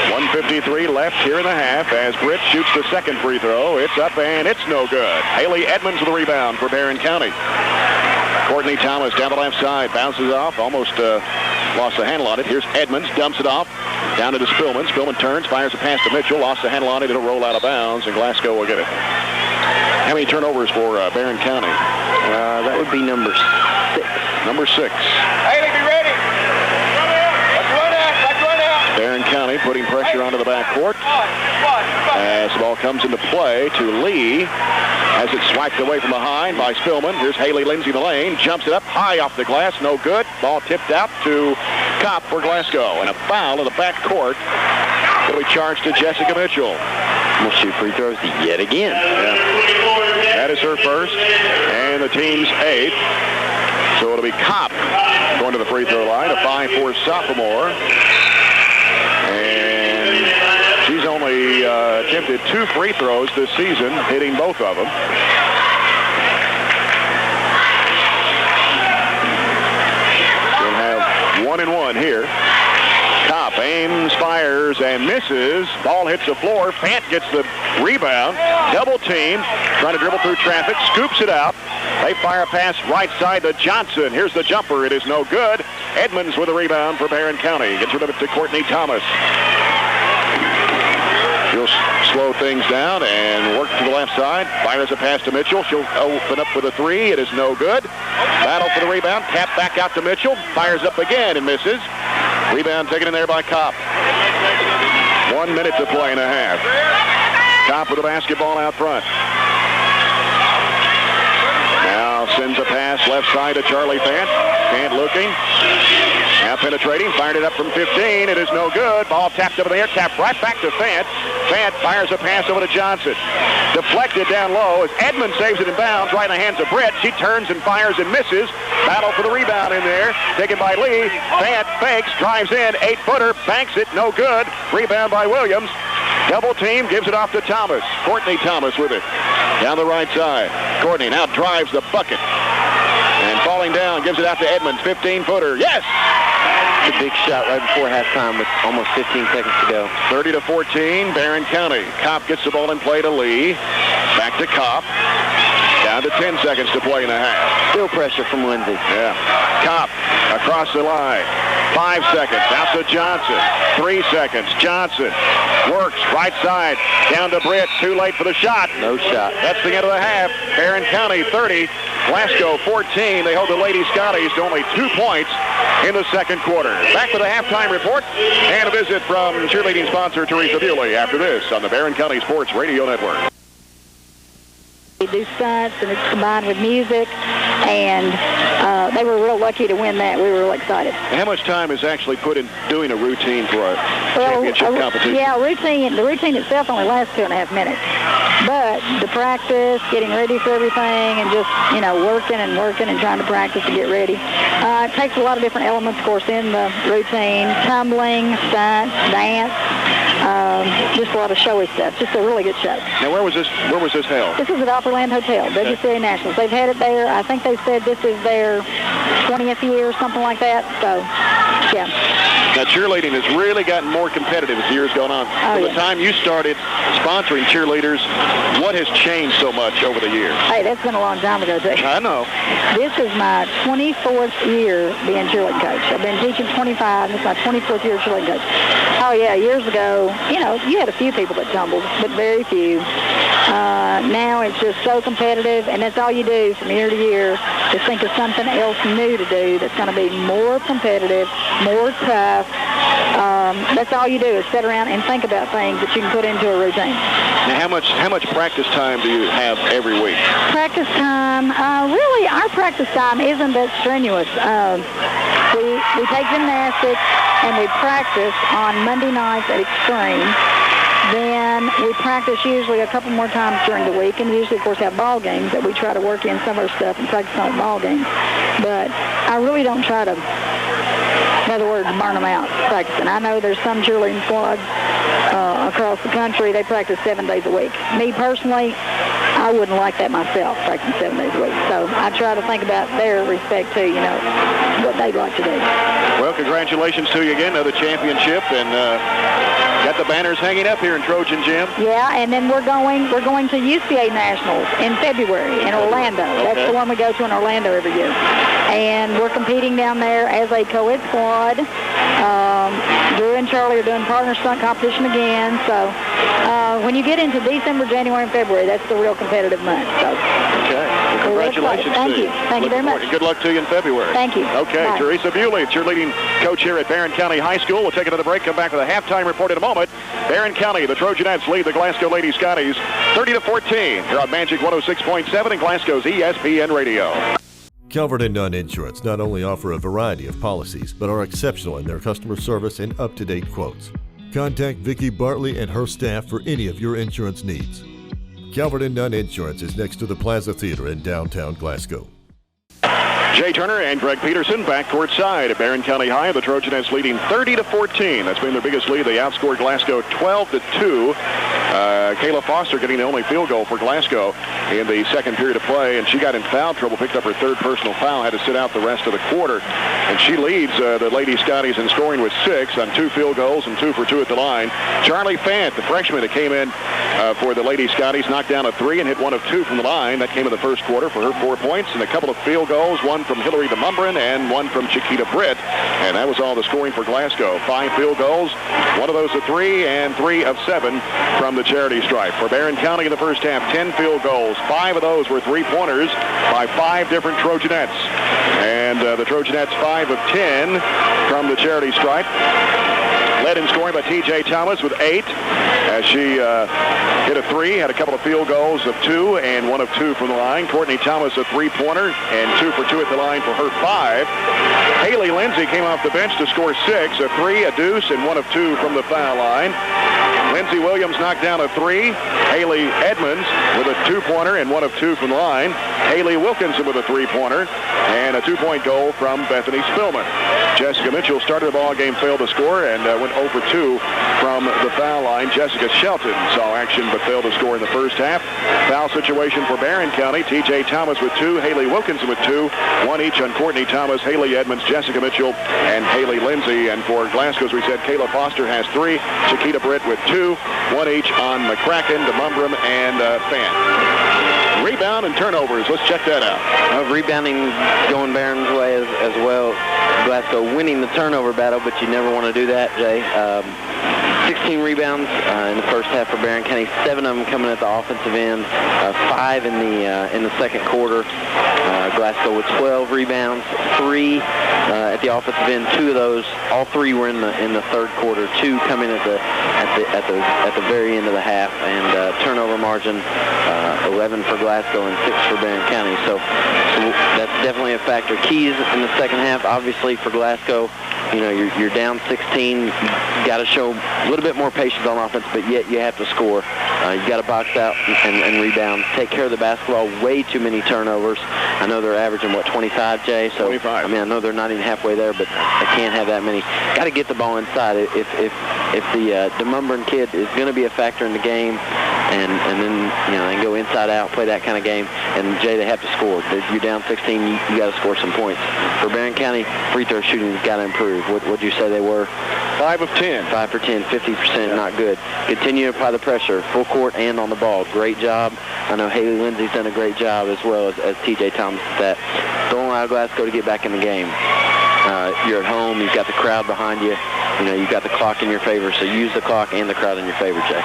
1:53 left here in the half as Britt shoots the second free throw. It's up and it's no good. Haley Edmonds with the rebound for Barren County. Courtney Thomas down the left side, bounces off, almost lost the handle on it. Here's Edmonds, dumps it off, down to Spillman. Spillman turns, fires a pass to Mitchell, lost the handle on it, it'll roll out of bounds, and Glasgow will get it. How many turnovers for Barren County? That would be number 6. Number 6. Haley, be ready. Let's run out. Barren County putting pressure onto the backcourt as the ball comes into play to Lee. As it's swiped away from behind by Spillman. Here's Haley Lindsay in the lane. Jumps it up high off the glass. No good. Ball tipped out to Kopp for Glasgow. And a foul in the backcourt. It'll be charged to Jessica Mitchell. We'll shoot free throws yet again. Yeah. That is her first. And the team's 8th. So it'll be Kopp going to the free throw line. A 5'4" sophomore. She's only attempted 2 free throws this season, hitting both of them. We'll have 1 and 1 here. Kopp aims, fires, and misses. Ball hits the floor. Fant gets the rebound. Double team. Trying to dribble through traffic. Scoops it out. They fire a pass right side to Johnson. Here's the jumper. It is no good. Edmonds with a rebound for Barren County. Gets rid of it to Courtney Thomas. She'll slow things down and work to the left side. Fires a pass to Mitchell. She'll open up with a 3. It is no good. Battle for the rebound. Tap back out to Mitchell. Fires up again and misses. Rebound taken in there by Kopp. 1 minute to play and a half. Kopp with the basketball out front. Now sends a pass left side to Charlie Fant. Fant looking. Now penetrating. Fired it up from 15. It is no good. Ball tapped up in the air. Tapped right back to Fant. Fant fires a pass over to Johnson. Deflected down low as Edmonds saves it in bounds right in the hands of Britt. She turns and fires and misses. Battle for the rebound in there. Taken by Lee. Fant fakes. Drives in. 8-footer. Banks it. No good. Rebound by Williams. Double team. Gives it off to Thomas. Courtney Thomas with it. Down the right side. Courtney now drives the bucket. And falling down. Gives it out to Edmonds. 15-footer. Yes! It's a big shot right before halftime with almost 15 seconds to go. 30-14, Barren County. Kopp gets the ball in play to Lee. Back to Kopp. Down to 10 seconds to play in the half. Still pressure from Lindsay. Yeah. Kopp across the line. 5 seconds. Out to Johnson. 3 seconds. Johnson works right side. Down to Britt. Too late for the shot. No shot. That's the end of the half. Barren County 30. Glasgow 14. They hold the Lady Scotties to only 2 points in the second quarter. Back with a halftime report and a visit from cheerleading sponsor Teresa Bewley after this on the Barren County Sports Radio Network. They do stunts, and it's combined with music, and they were real lucky to win that. We were real excited. How much time is actually put in doing a routine for a championship competition? Yeah, the routine itself only lasts 2.5 minutes. But the practice, getting ready for everything, and just, working and trying to practice to get ready. It takes a lot of different elements, of course, in the routine. Tumbling, stunts, dance, just a lot of showy stuff. Just a really good show. Now, where was this held? This is at Opryland Hotel, WCA Nationals. They've had it there. I think they said this is their 20th year or something like that. So, yeah. Now, cheerleading has really gotten more competitive as the years gone on. From the time you started sponsoring cheerleaders, what has changed so much over the years? Hey, that's been a long time ago, too. I know. This is my 24th year being cheerleading coach. I've been teaching 25, and this is my 24th year cheerleading coach. Oh, yeah, years ago, you had a few people that tumbled, but very few. Now it's just so competitive, and that's all you do from year to year, is think of something else new to do that's going to be more competitive, more tough, that's all you do is sit around and think about things that you can put into a routine. Now, how much practice time do you have every week? Practice time, really, our practice time isn't that strenuous. We take gymnastics and we practice on Monday nights at Extreme. Then we practice usually a couple more times during the week, and we usually, of course, have ball games that we try to work in some of our stuff and practice on ball games. But I really don't try to, in other words, burn them out practicing. I know there's some cheerleading squads across the country, they practice 7 days a week. Me personally, I wouldn't like that myself, practicing 7 days a week. So I try to think about their respect too, you know, what they'd like to do. Well, congratulations to you again, another championship, and got the banners hanging up here in Trojan Gym. Yeah, and then we're going to UCA Nationals in February in Orlando. Okay. That's the one we go to in Orlando every year. And we're competing down there as a co-ed squad. Drew and Charlie are doing partner stunt competition again. So when you get into December, January, and February, that's the real competitive month. So. Okay. Well, congratulations Thank to you. Thank you very much. Good luck to you in February. Thank you. Okay, Bye. Teresa Bewley, cheerleading coach here at Barren County High School. We'll take another break, come back with a halftime report in a moment. Barren County, the Trojanettes lead the Glasgow Lady Scotties 30-14. Here on Magic 106.7 and Glasgow's ESPN Radio. Calvert and Nunn Insurance not only offer a variety of policies, but are exceptional in their customer service and up-to-date quotes. Contact Vicki Bartley and her staff for any of your insurance needs. Calvert and Nunn Insurance is next to the Plaza Theater in downtown Glasgow. Jay Turner and Greg Peterson back courtside at Barren County High. The Trojanettes leading 30-14. That's been their biggest lead. They outscored Glasgow 12-2. Kayla Foster getting the only field goal for Glasgow in the second period of play, and she got in foul trouble, picked up her third personal foul, had to sit out the rest of the quarter. And she leads the Lady Scotties in scoring with 6 on 2 field goals and 2 for 2 at the line. Charlie Fant, the freshman that came in for the Lady Scotties, knocked down a 3 and hit 1 of 2 from the line. That came in the first quarter for her 4 points, and a couple of field goals, one from Hillary DeMumbrin and one from Chiquita Britt. And that was all the scoring for Glasgow. 5 field goals, 1 of those a 3, and 3 of 7 from the charity stripe. For Barren County in the first half, 10 field goals. 5 of those were 3-pointers by 5 different Trojanettes. And the Trojanettes 5 of 10 from the charity stripe. Led in scoring by T.J. Thomas with 8 as she hit a 3, had a couple of field goals of 2 and 1 of 2 from the line. Courtney Thomas a 3-pointer and 2 for 2 at the line for her 5. Haley Lindsay came off the bench to score 6, a 3, a deuce, and 1 of 2 from the foul line. Lindsey Williams knocked down a 3. Haley Edmonds with a 2-pointer and 1 of 2 from the line. Haley Wilkinson with a 3-pointer and a 2-point goal from Bethany Spillman. Jessica Mitchell started the ball game, failed to score, and went 0 for 2 from the foul line. Jessica Shelton saw action but failed to score in the first half. Foul situation for Barren County. T.J. Thomas with 2, Haley Wilkinson with 2, 1 each on Courtney Thomas, Haley Edmonds, Jessica Mitchell, and Haley Lindsay. And for Glasgow, as we said, Kayla Foster has 3, Chiquita Britt with 2, 1 each on McCracken, DeMumbrum, and Fant. Rebound and turnovers. Let's check that out. Rebounding going Barron's way as well. Glasgow winning the turnover battle, but you never want to do that, Jay. 16 rebounds in the first half for Barren County, 7 of them coming at the offensive end, 5 in the second quarter. Glasgow with 12 rebounds, 3 at the offensive end. 2 of those, all 3 were in the third quarter. 2 coming at the very end of the half, and turnover margin 11 for Glasgow and 6 for Barren County. So that's definitely a factor. Keys in the second half, obviously for Glasgow. You know, you're down 16. You got to show a little bit more patience on offense, but yet you have to score. You got to box out and rebound. Take care of the basketball. Way too many turnovers. I know they're averaging, 25, Jay? So, 25. I mean, I know they're not even halfway there, but they can't have that many. Got to get the ball inside. If the DeMumbrin kid is going to be a factor in the game, and then, they can go inside out, play that kind of game, and, Jay, they have to score. If you're down 16, you got to score some points. For Barren County, free throw shooting has got to improve. What'd you say they were? 5 of 10. 5 for 10, 50%, not good. Continue to apply the pressure, full court and on the ball. Great job. I know Haley Lindsay's done a great job, as well as T.J. Thomas at that. Don't allow Glasgow to get back in the game. You're at home. You've got the crowd behind you. You've got the clock in your favor, so use the clock and the crowd in your favor, Jay.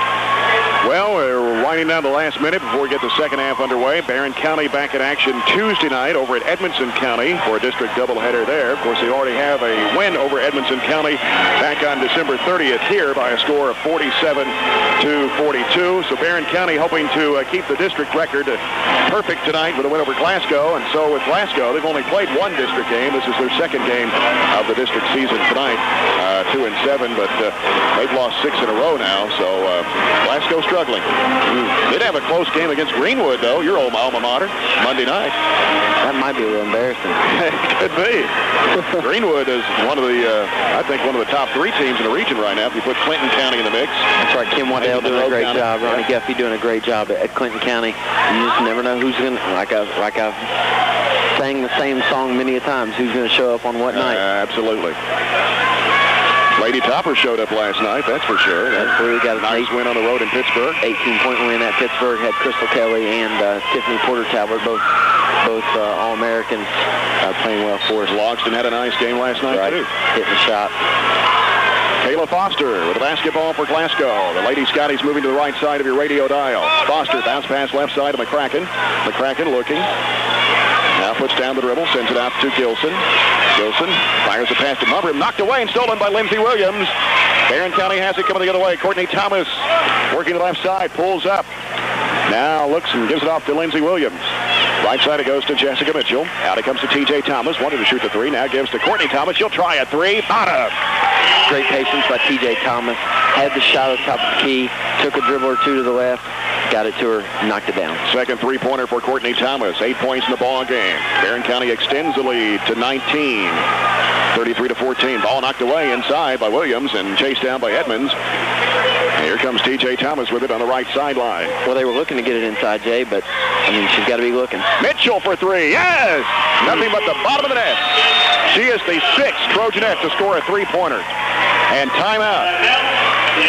Well, we're winding down the last minute before we get the second half underway. Barren County back in action Tuesday night over at Edmondson County for a district doubleheader there. Of course, they already have a win over Edmondson County back on December 30th here by a score of 47-42. So Barren County hoping to keep the district record perfect tonight with a win over Glasgow. And so with Glasgow, they've only played one district game. This is their second game of the district season tonight, 2-7, but they've lost 6 in a row now. So Glasgow struggling. Did have a close game against Greenwood, though, your old alma mater, Monday night. That might be a little embarrassing. It could be. Greenwood is one of the, I think, one of the top 3 teams in the region right now. If you put Clinton County in the mix. That's right. Kim Waddell doing a great job. Ronnie Guffey doing a great job at Clinton County. You just never know who's going to, like I've sang the same song many a times, who's going to show up on what night. Absolutely. Lady Topper showed up last night, that's for sure. Absolutely. Got a nice win on the road in Pittsburgh. 18-point win at Pittsburgh. Had Crystal Kelly and Tiffany Porter Talbot, both All-Americans, playing well for us. Logston had a nice game last night, too. Hitting the shot. Kayla Foster with a basketball for Glasgow. The Lady Scotties moving to the right side of your radio dial. Foster bounce pass left side of McCracken. McCracken looking. Now puts down the dribble, sends it out to Gilson. Gilson fires a pass to Mubrim, knocked away and stolen by Lindsey Williams. Barren County has it coming the other way. Courtney Thomas working the left side, pulls up. Now looks and gives it off to Lindsey Williams. Right side it goes to Jessica Mitchell. Out it comes to T.J. Thomas. Wanted to shoot the 3. Now gives to Courtney Thomas. She'll try a 3. Bottom. Great patience by T.J. Thomas. Had the shot at the top of the key. Took a dribble or 2 to the left. Got it to her. Knocked it down. Second 3-pointer for Courtney Thomas. 8 points in the ball game. Barren County extends the lead to 19. 33-14. Ball knocked away inside by Williams and chased down by Edmonds. Here comes T.J. Thomas with it on the right sideline. Well, they were looking to get it inside, Jay, but, I mean, she's got to be looking. Mitchell for 3. Yes! Nothing but the bottom of the net. She is the 6th Trojanette to score a 3-pointer. And timeout.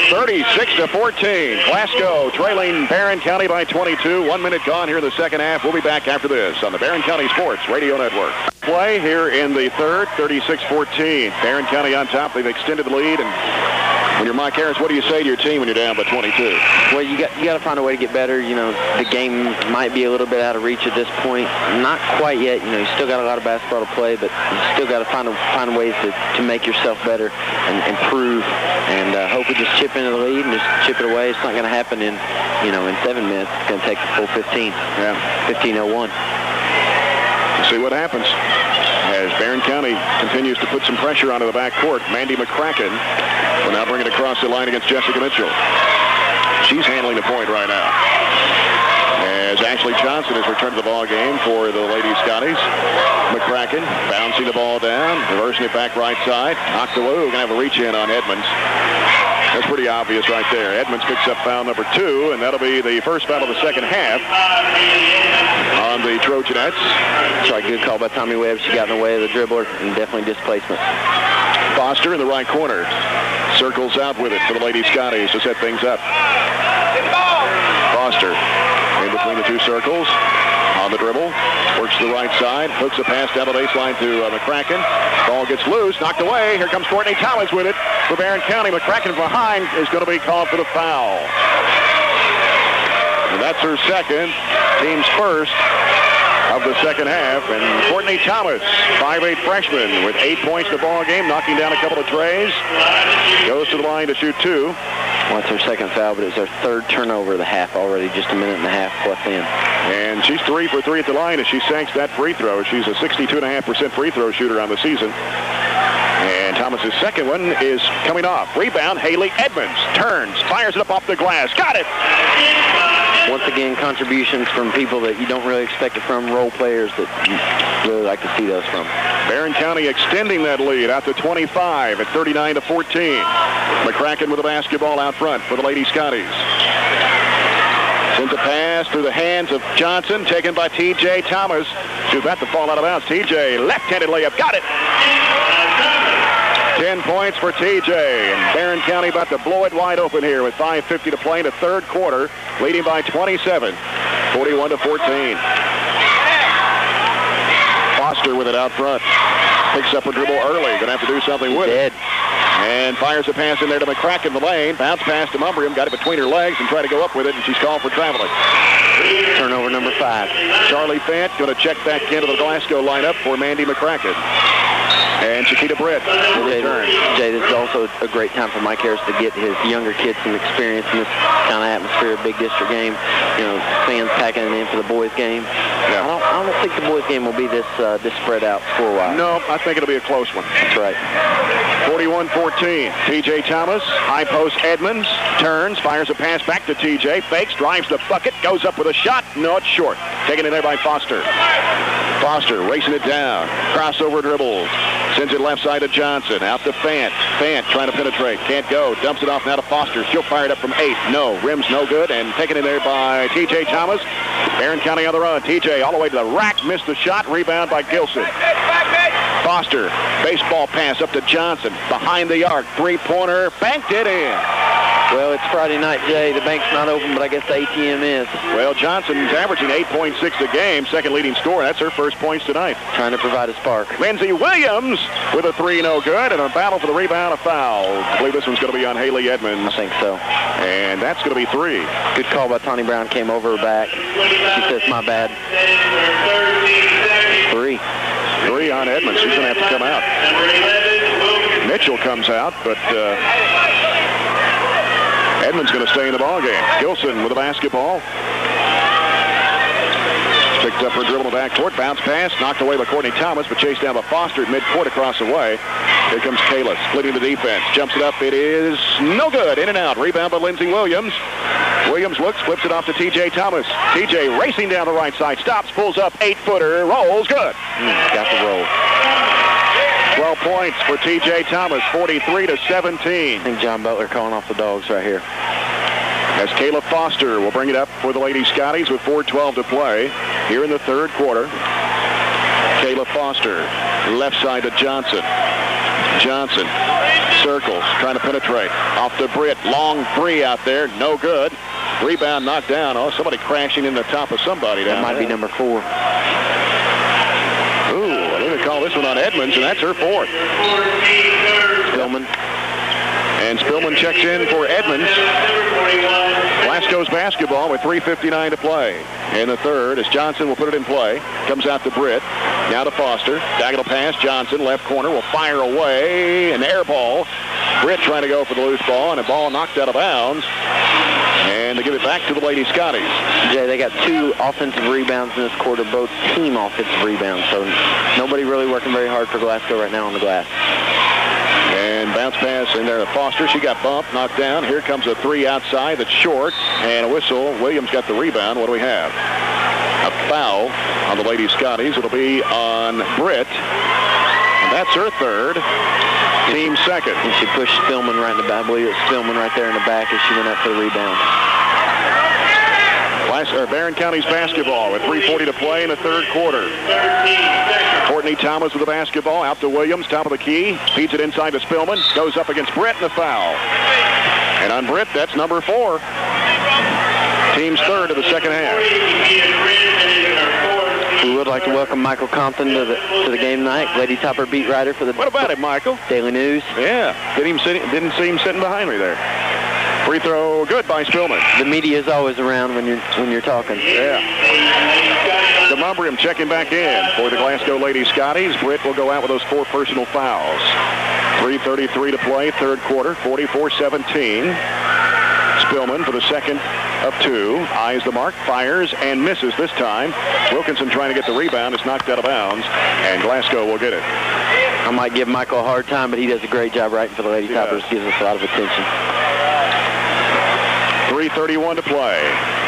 36-14. Glasgow trailing Barren County by 22. 1 minute gone here in the second half. We'll be back after this on the Barren County Sports Radio Network. Play here in the third, 36-14. Barren County on top. They've extended the lead. And when you're Mike Harris, what do you say to your team when you're down by 22? Well, you got to find a way to get better. You know, the game might be a little bit out of reach at this point. Not quite yet. You know, you still got a lot of basketball to play, but you still got to find ways to make yourself better and improve. And hope we just chip into the lead and just chip it away. It's not going to happen in 7 minutes. It's going to take the full 15. Yeah, 15:01. We'll see what happens as Barren County continues to put some pressure onto the backcourt. Mandy McCracken will now bring it across the line against Jessica Mitchell. She's handling the point right now. As Ashley Johnson has returned to the ball game for the Lady Scotties. McCracken bouncing the ball down, reversing it back right side. Knocked away. We're going to have a reach in on Edmonds. That's pretty obvious right there. Edmonds picks up foul number 2, and that'll be the first foul of the second half on the Trojanettes. Sorry, good call by Tommy Webb. She got in the way of the dribbler and definitely displacement. Foster in the right corner. Circles out with it for the Lady Scotties to set things up. Foster in between the 2 circles. On the dribble, works to the right side, hooks a pass down the baseline to McCracken. Ball gets loose, knocked away. Here comes Courtney Thomas with it for Barren County. McCracken behind is going to be called for the foul. And that's her second, team's first of the second half. And Courtney Thomas, 5'8" freshman with 8 points in the ball game, knocking down a couple of trays. Goes to the line to shoot 2. Well, it's her second foul, but it's her 3rd turnover of the half already, just a minute and a half left in. And she's 3 for 3 at the line as she sinks that free throw. She's a 62.5% free throw shooter on the season. And Thomas's second one is coming off. Rebound, Haley Edmonds turns, fires it up off the glass. Got it! Once again, contributions from people that you don't really expect it from, role players that you really like to see those from. Barren County extending that lead out to 25 at 39-14. McCracken with the basketball out front for the Lady Scotties. Sends a pass through the hands of Johnson, taken by T.J. Thomas. She's about to fall out of bounds. T.J. left-handed layup. Got it! 10 points for T.J. And Barren County about to blow it wide open here with 5:50 to play in the third quarter, leading by 27, 41-14. Foster with it out front. Picks up a dribble early. Going to have to do something with it. and fires a pass in there to McCracken in the lane. Bounce pass to Mumbrium, got it between her legs and tried to go up with it, and she's called for traveling. Turnover number 5. Charlie Fant going to check back into the Glasgow lineup for Mandy McCracken. And Chiquita Britt will return. Jay, this is also a great time for Mike Harris to get his younger kids some experience in this kind of atmosphere, big district game. You know, fans packing it in for the boys' game. Yeah. I don't think the boys' game will be this spread out score-wise. No, I think it'll be a close one. That's right. 41-14. T.J. Thomas, high post Edmonds, turns, fires a pass back to T.J. Fakes, drives the bucket, goes up with a shot. No, it's short. Taken in there by Foster. Foster racing it down. Crossover dribbles. Sends it left side to Johnson. Out to Fant. Fant trying to penetrate. Can't go. Dumps it off now to Foster. She'll fire it up from 8. No. Rim's no good. And taken in there by T.J. Thomas. Barren County on the run. T.J. all the way to the rack. Missed the shot. Rebound by Gilson. Foster. Baseball pass up to Johnson. Behind the arc. Three-pointer. Banked it in. Well, it's Friday night, Jay. The bank's not open, but I guess the ATM is. Well, Johnson's averaging 8.6 a game. Second leading scorer. That's her first points tonight. Trying to provide a spark. Lindsey Williams with a 3, no good, and a battle for the rebound, a foul. I believe this one's going to be on Haley Edmonds. I think so. And that's going to be 3. Good call by Tawny Brown. Came over her back. She says, my bad. 3. 3 on Edmonds. She's going to have to come out. Mitchell comes out, but Edmonds going to stay in the ballgame. Gilson with the basketball. Picked up her dribble in the backcourt. Bounce pass. Knocked away by Courtney Thomas, but chased down by Foster at midcourt across the way. Here comes Kayla, splitting the defense. Jumps it up. It is no good. In and out. Rebound by Lindsey Williams. Williams looks, flips it off to T.J. Thomas. T.J. racing down the right side. Stops, pulls up. 8-footer. Rolls. Good. Got the roll. 12 points for T.J. Thomas. 43-17. I think John Butler calling off the dogs right here. As Kayla Foster will bring it up for the Lady Scotties with 4:12 to play here in the third quarter. Kayla Foster, left side to Johnson. Johnson circles, trying to penetrate. Off to Britt. Long 3 out there. No good. Rebound knocked down. Oh, somebody crashing in the top of somebody down That might be number 4. Ooh, I think they call this one on Edmonds, and that's her 4th. Spillman. And Spillman checks in for Edmonds. Glasgow's basketball with 3:59 to play. In the third, as Johnson will put it in play. Comes out to Britt. Now to Foster. Diagonal pass. Johnson, left corner, will fire away. An air ball. Britt trying to go for the loose ball, and a ball knocked out of bounds. And they give it back to the Lady Scotties. Jay, they got 2 offensive rebounds in this quarter, both team offensive rebounds. So nobody really working very hard for Glasgow right now on the glass. And bounce pass in there to Foster. She got bumped, knocked down. Here comes a 3 outside that's short. And a whistle. Williams got the rebound. What do we have? A foul on the Lady Scotties. It'll be on Britt. And that's her 3rd. Team 2nd. And she pushed Spillman right in the back. I believe it's Spillman right there in the back as she went up for the rebound. Barren County's basketball with 3:40 to play in the third quarter. Courtney Thomas with the basketball. Out to Williams, top of the key. Feeds it inside to Spillman. Goes up against Britt and a foul. And on Britt, that's number 4. Team's 3rd of the second half. We would like to welcome Michael Compton to the game tonight. Lady Topper beat writer for the What about it, Michael? Daily News. Yeah. Didn't see him sitting behind me there. Free throw good by Spillman. The media is always around when you're talking. Yeah. DeMumbrium checking back in for the Glasgow Lady Scotties. Britt will go out with those 4 personal fouls. 3:33 to play, third quarter, 44-17. Spillman for the second of 2. Eyes the mark, fires, and misses this time. Wilkinson trying to get the rebound. It's knocked out of bounds, and Glasgow will get it. I might give Michael a hard time, but he does a great job writing for the Lady Toppers. Gives us a lot of attention. 3:31 to play.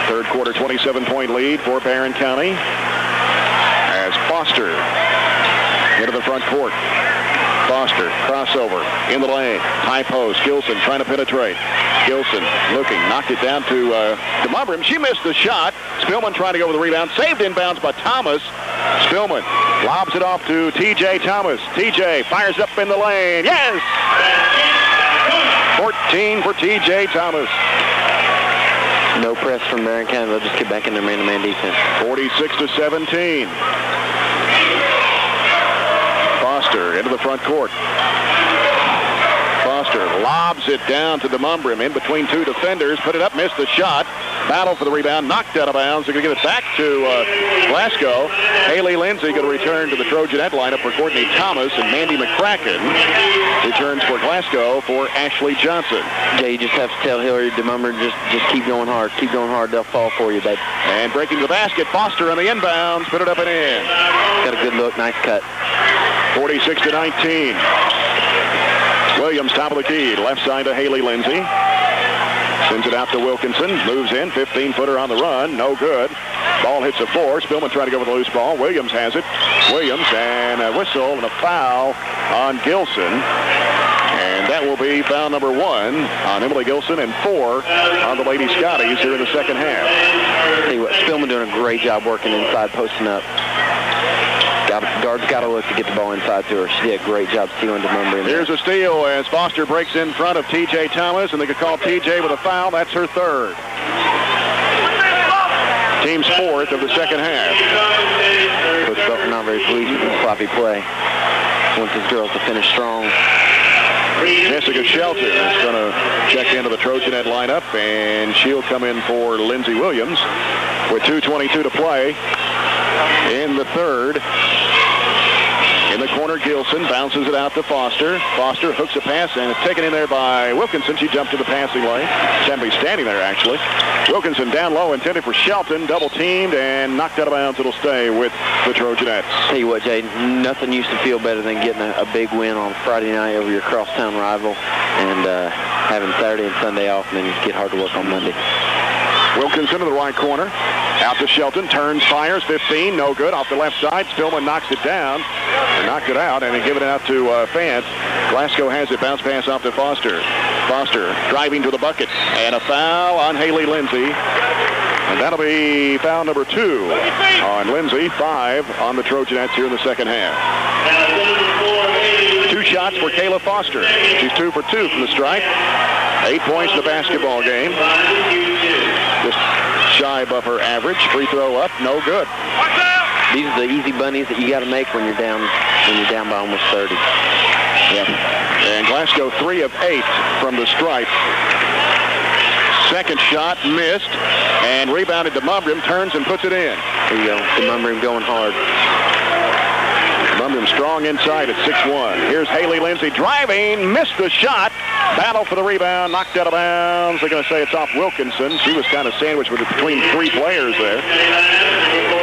Third quarter, 27-point lead for Barren County. As Foster into the front court. Foster, crossover, in the lane, high post. Gilson trying to penetrate. Gilson looking, knocked it down to DeMumbrium. She missed the shot. Spillman trying to go with the rebound. Saved inbounds by Thomas. Spillman lobs it off to T.J. Thomas. T.J. fires up in the lane. Yes! 14 for T.J. Thomas. No press from Barren County. They'll just get back in their man-to-man defense. 46-17. Foster into the front court. Foster Foster lobs it down to DeMumbrim in between two defenders. Put it up, missed the shot. Battle for the rebound, knocked out of bounds. They're going to give it back to Glasgow. Haley Lindsay going to return to the Trojanette lineup for Courtney Thomas, and Mandy McCracken returns for Glasgow for Ashley Johnson. Jay, you just have to tell Hillary DeMumbrim just keep going hard. Keep going hard. They'll fall for you, babe. And breaking the basket, Foster on the inbounds. Put it up and in. Got a good look. Nice cut. 46-19. Williams top of the key. Left side to Haley Lindsay. Sends it out to Wilkinson. Moves in. 15-footer on the run. No good. Ball hits the floor. Spillman trying to go with a loose ball. Williams has it. Williams, and a whistle and a foul on Gilson. And that will be foul number 1 on Emily Gilson and 4 on the Lady Scotties here in the second half. Tell you what, Spillman doing a great job working inside, posting up. Guard's got to look to get the ball inside to her. She did a great job stealing DeMumbrim. Here's a steal as Foster breaks in front of T.J. Thomas, and they could call T.J. with a foul. That's her third. Team's fourth of the second half. Coach Belfer not very pleased with the sloppy play. Wants his girls to finish strong. Jessica Shelton is going to check into the Trojanette lineup, and she'll come in for Lindsey Williams with 2:22 to play in the third. In the corner, Gilson bounces it out to Foster. Foster hooks a pass, and it's taken in there by Wilkinson. She jumped to the passing lane. Shouldn't be standing there, actually. Wilkinson down low, intended for Shelton. Double-teamed and knocked out of bounds. It'll stay with the Trojanettes. Tell you what, Jay, nothing used to feel better than getting a big win on Friday night over your crosstown rival and having Saturday and Sunday off, and then you get hard to work on Monday. Wilkinson to the right corner. Out to Shelton. Turns, fires. 15. No good. Off the left side. Spillman knocks it down. And knocked it out, and they give it out to Fant. Glasgow has it. Bounce pass off to Foster. Foster driving to the bucket. And a foul on Haley Lindsay. And that'll be foul number 2 on Lindsay. 5 on the Trojanettes here in the second half. 2 shots for Kayla Foster. She's 2 for 2 from the stripe. 8 points in the basketball game. Just shy above her average. Free throw up, no good. These are the easy bunnies that you got to make when you're down by almost 30. Yeah. And Glasgow 3 of 8 from the stripe. Second shot missed, and rebounded to DeMumbrim, turns and puts it in. There you go. DeMumbrim going hard. DeMumbrim strong inside at 6'1". Here's Haley Lindsay driving, missed the shot. Battle for the rebound, knocked out of bounds. They're going to say it's off Wilkinson. She was kind of sandwiched between 3 players there.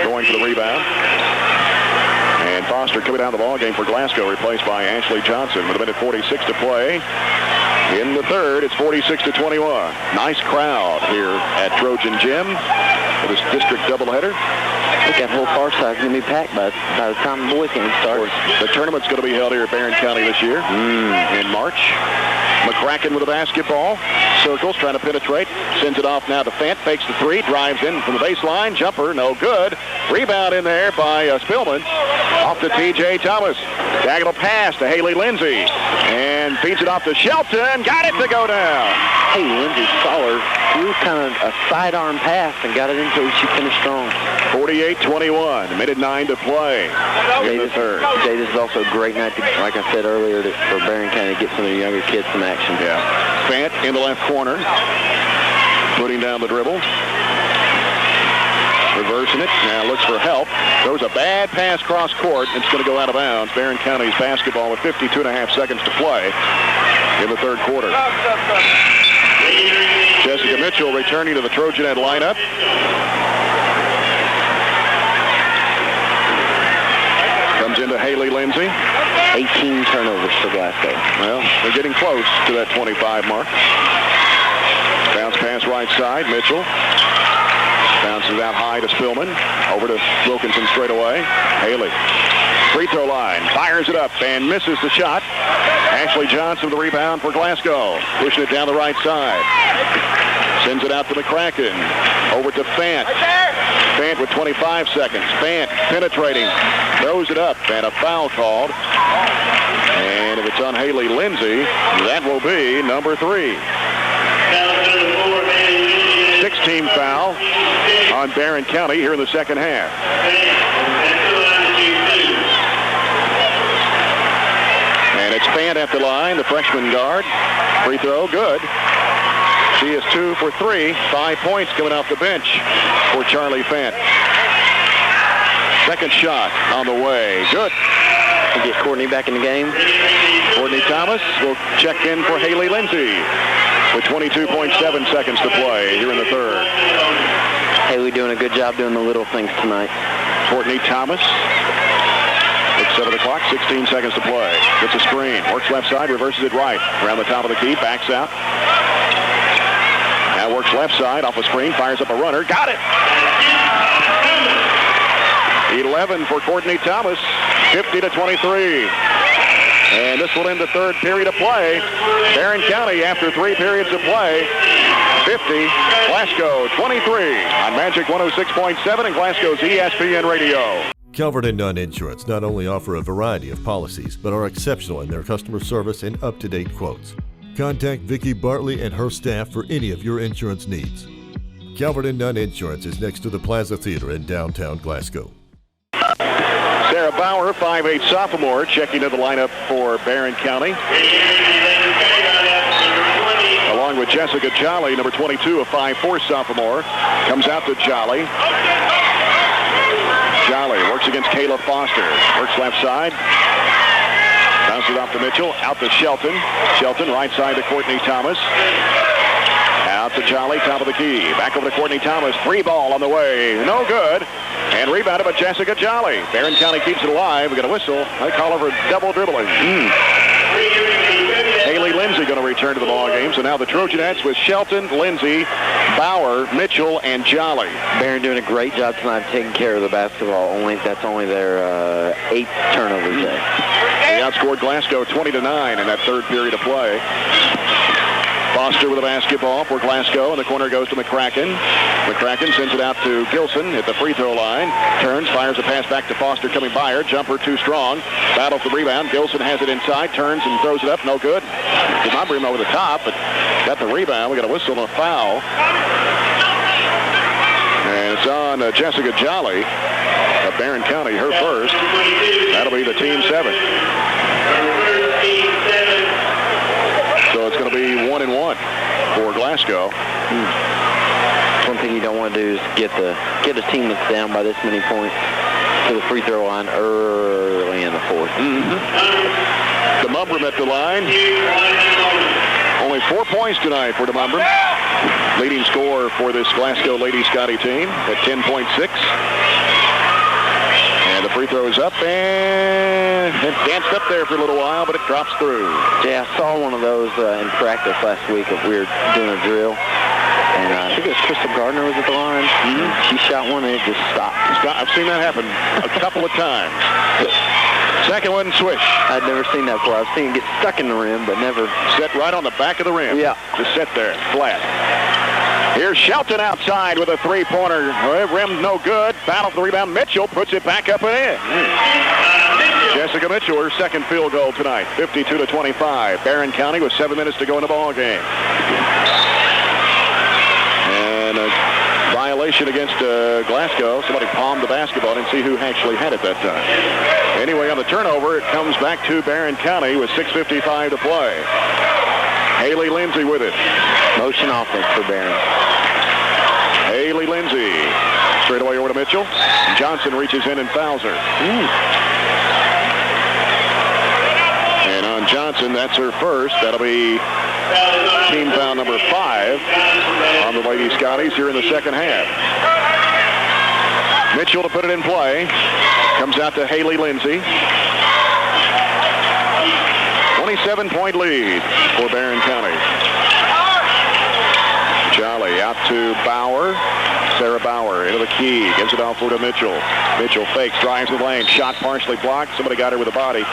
Going for the rebound. And Foster coming down the ball game for Glasgow, replaced by Ashley Johnson with a minute 46 to play. In the third, it's 46-21. Nice crowd here at Trojan Gym for this district doubleheader. I think that whole far side is going to be packed by the time the boys game starts. The tournament's going to be held here at Barren County this year in March. McCracken with a basketball. Circles, trying to penetrate. Sends it off now to Fant. Fakes the 3. Drives in from the baseline. Jumper, no good. Rebound in there by Spillman. Off to T.J. Thomas. Diagonal pass to Haley Lindsay. And feeds it off to Shelton. Got it to go down. Hey, Lindsay saw her. Threw kind of a sidearm pass and got it into her. She finished strong. 48-21. Minute 9 to play in the third. Jay, this is also a great night, like I said earlier, for Barren County to get some of the younger kids some action. Yeah. Fant in the left corner. Putting down the dribble. Reversing it. Now looks for help. Throws a bad pass cross court. It's going to go out of bounds. Barren County's basketball with 52.5 seconds to play in the third quarter. Jessica Mitchell returning to the Trojanette lineup. Comes into Haley Lindsay. 18 turnovers for Glasgow. Well, they're getting close to that 25 mark. Bounce pass right side. Mitchell bounces out high to Spillman. Over to Wilkinson straight away. Haley. Free throw line. Fires it up and misses the shot. Ashley Johnson with the rebound for Glasgow. Pushing it down the right side. Sends it out to McCracken. Over to Fant. Fant with 25 seconds. Fant penetrating. Throws it up and a foul called. And if it's on Haley Lindsay, that will be number 3. 6-team foul on Barren County here in the second half. And it's Fant at the line, the freshman guard. Free throw, good. She is 2 for 3. 5 points coming off the bench for Charlie Fant. Second shot on the way, good. We'll get Courtney back in the game. Courtney Thomas will check in for Haley Lindsay with 22.7 seconds to play here in the third. Haley doing a good job doing the little things tonight. Courtney Thomas. It's 7 o'clock, 16 seconds to play. Gets a screen, works left side, reverses it right. Around the top of the key, backs out. Now works left side, off a screen, fires up a runner. Got it! 11 for Courtney Thomas, 50-23. And this will end the third period of play. Barren County, after 3 periods of play, 50, Glasgow 23 on Magic 106.7 and Glasgow's ESPN Radio. Calvert and Nunn Insurance not only offer a variety of policies, but are exceptional in their customer service and up-to-date quotes. Contact Vicki Bartley and her staff for any of your insurance needs. Calvert and Nunn Insurance is next to the Plaza Theater in downtown Glasgow. Sarah Bauer, 5'8" sophomore, checking into the lineup for Barren County. Along with Jessica Jolly, number 22, a 5'4" sophomore. Comes out to Jolly. Jolly works against Kayla Foster. Works left side. Bounces off to Mitchell. Out to Shelton. Shelton right side to Courtney Thomas. Out to Jolly, top of the key. Back over to Courtney Thomas. 3 ball on the way. No good. And rebounded by Jessica Jolly. Barren County keeps it alive. We got a whistle. They call her for double dribbling. Haley Lindsay going to return to the ball game. So now the Trojanettes with Shelton, Lindsay, Bauer, Mitchell, and Jolly. Barren doing a great job tonight taking care of the basketball. That's only their 8th turnover day. They outscored Glasgow 20-9 in that third period of play. Foster with a basketball for Glasgow, and the corner goes to McCracken. McCracken sends it out to Gilson at the free throw line. Turns, fires a pass back to Foster coming by her. Jumper too strong. Battle for the rebound. Gilson has it inside, turns and throws it up. No good. DeMombrim over the top, but got the rebound. We got a whistle and a foul. And it's on Jessica Jolly of Barren County, her first. That'll be the team 7. So it's going to be 1-1 for Glasgow. One thing you don't want to do is get a team that's down by this many points to the free throw line early in the fourth. DeMombrim at the line. Only 4 points tonight for DeMombrim. Leading scorer for this Glasgow Lady Scotty team at 10.6. And the free throw is up, and it danced up there for a little while, but it drops through. Yeah, I saw one of those in practice last week. We were doing a drill, and I think it was Crystal Gardner was at the line. She shot one, and it just stopped. I've seen that happen a couple of times. Second one, swish. I'd never seen that before. I've seen it get stuck in the rim, but never. Set right on the back of the rim. Yeah. Just set there, flat. Here's Shelton outside with a three-pointer. Rim no good. Battle for the rebound. Mitchell puts it back up and in. Jessica Mitchell, her second field goal tonight. 52-25. Barren County with 7 minutes to go in the ball game. And a violation against Glasgow. Somebody palmed the basketball. Didn't see who actually had it that time. Anyway, on the turnover, it comes back to Barren County with 6:55 to play. Haley Lindsay with it. Motion offense for Barren. Haley Lindsay. Straight away over to Mitchell. Johnson reaches in and fouls her. And on Johnson, that's her first. That'll be team foul number 5 on the Lady Scotties here in the second half. Mitchell to put it in play. Comes out to Haley Lindsay. 27-point lead for Barren County. Jolly out to Bauer. Sarah Bauer into the key. Gives it off for to Mitchell. Mitchell fakes, drives the lane. Shot partially blocked. Somebody got her with a body.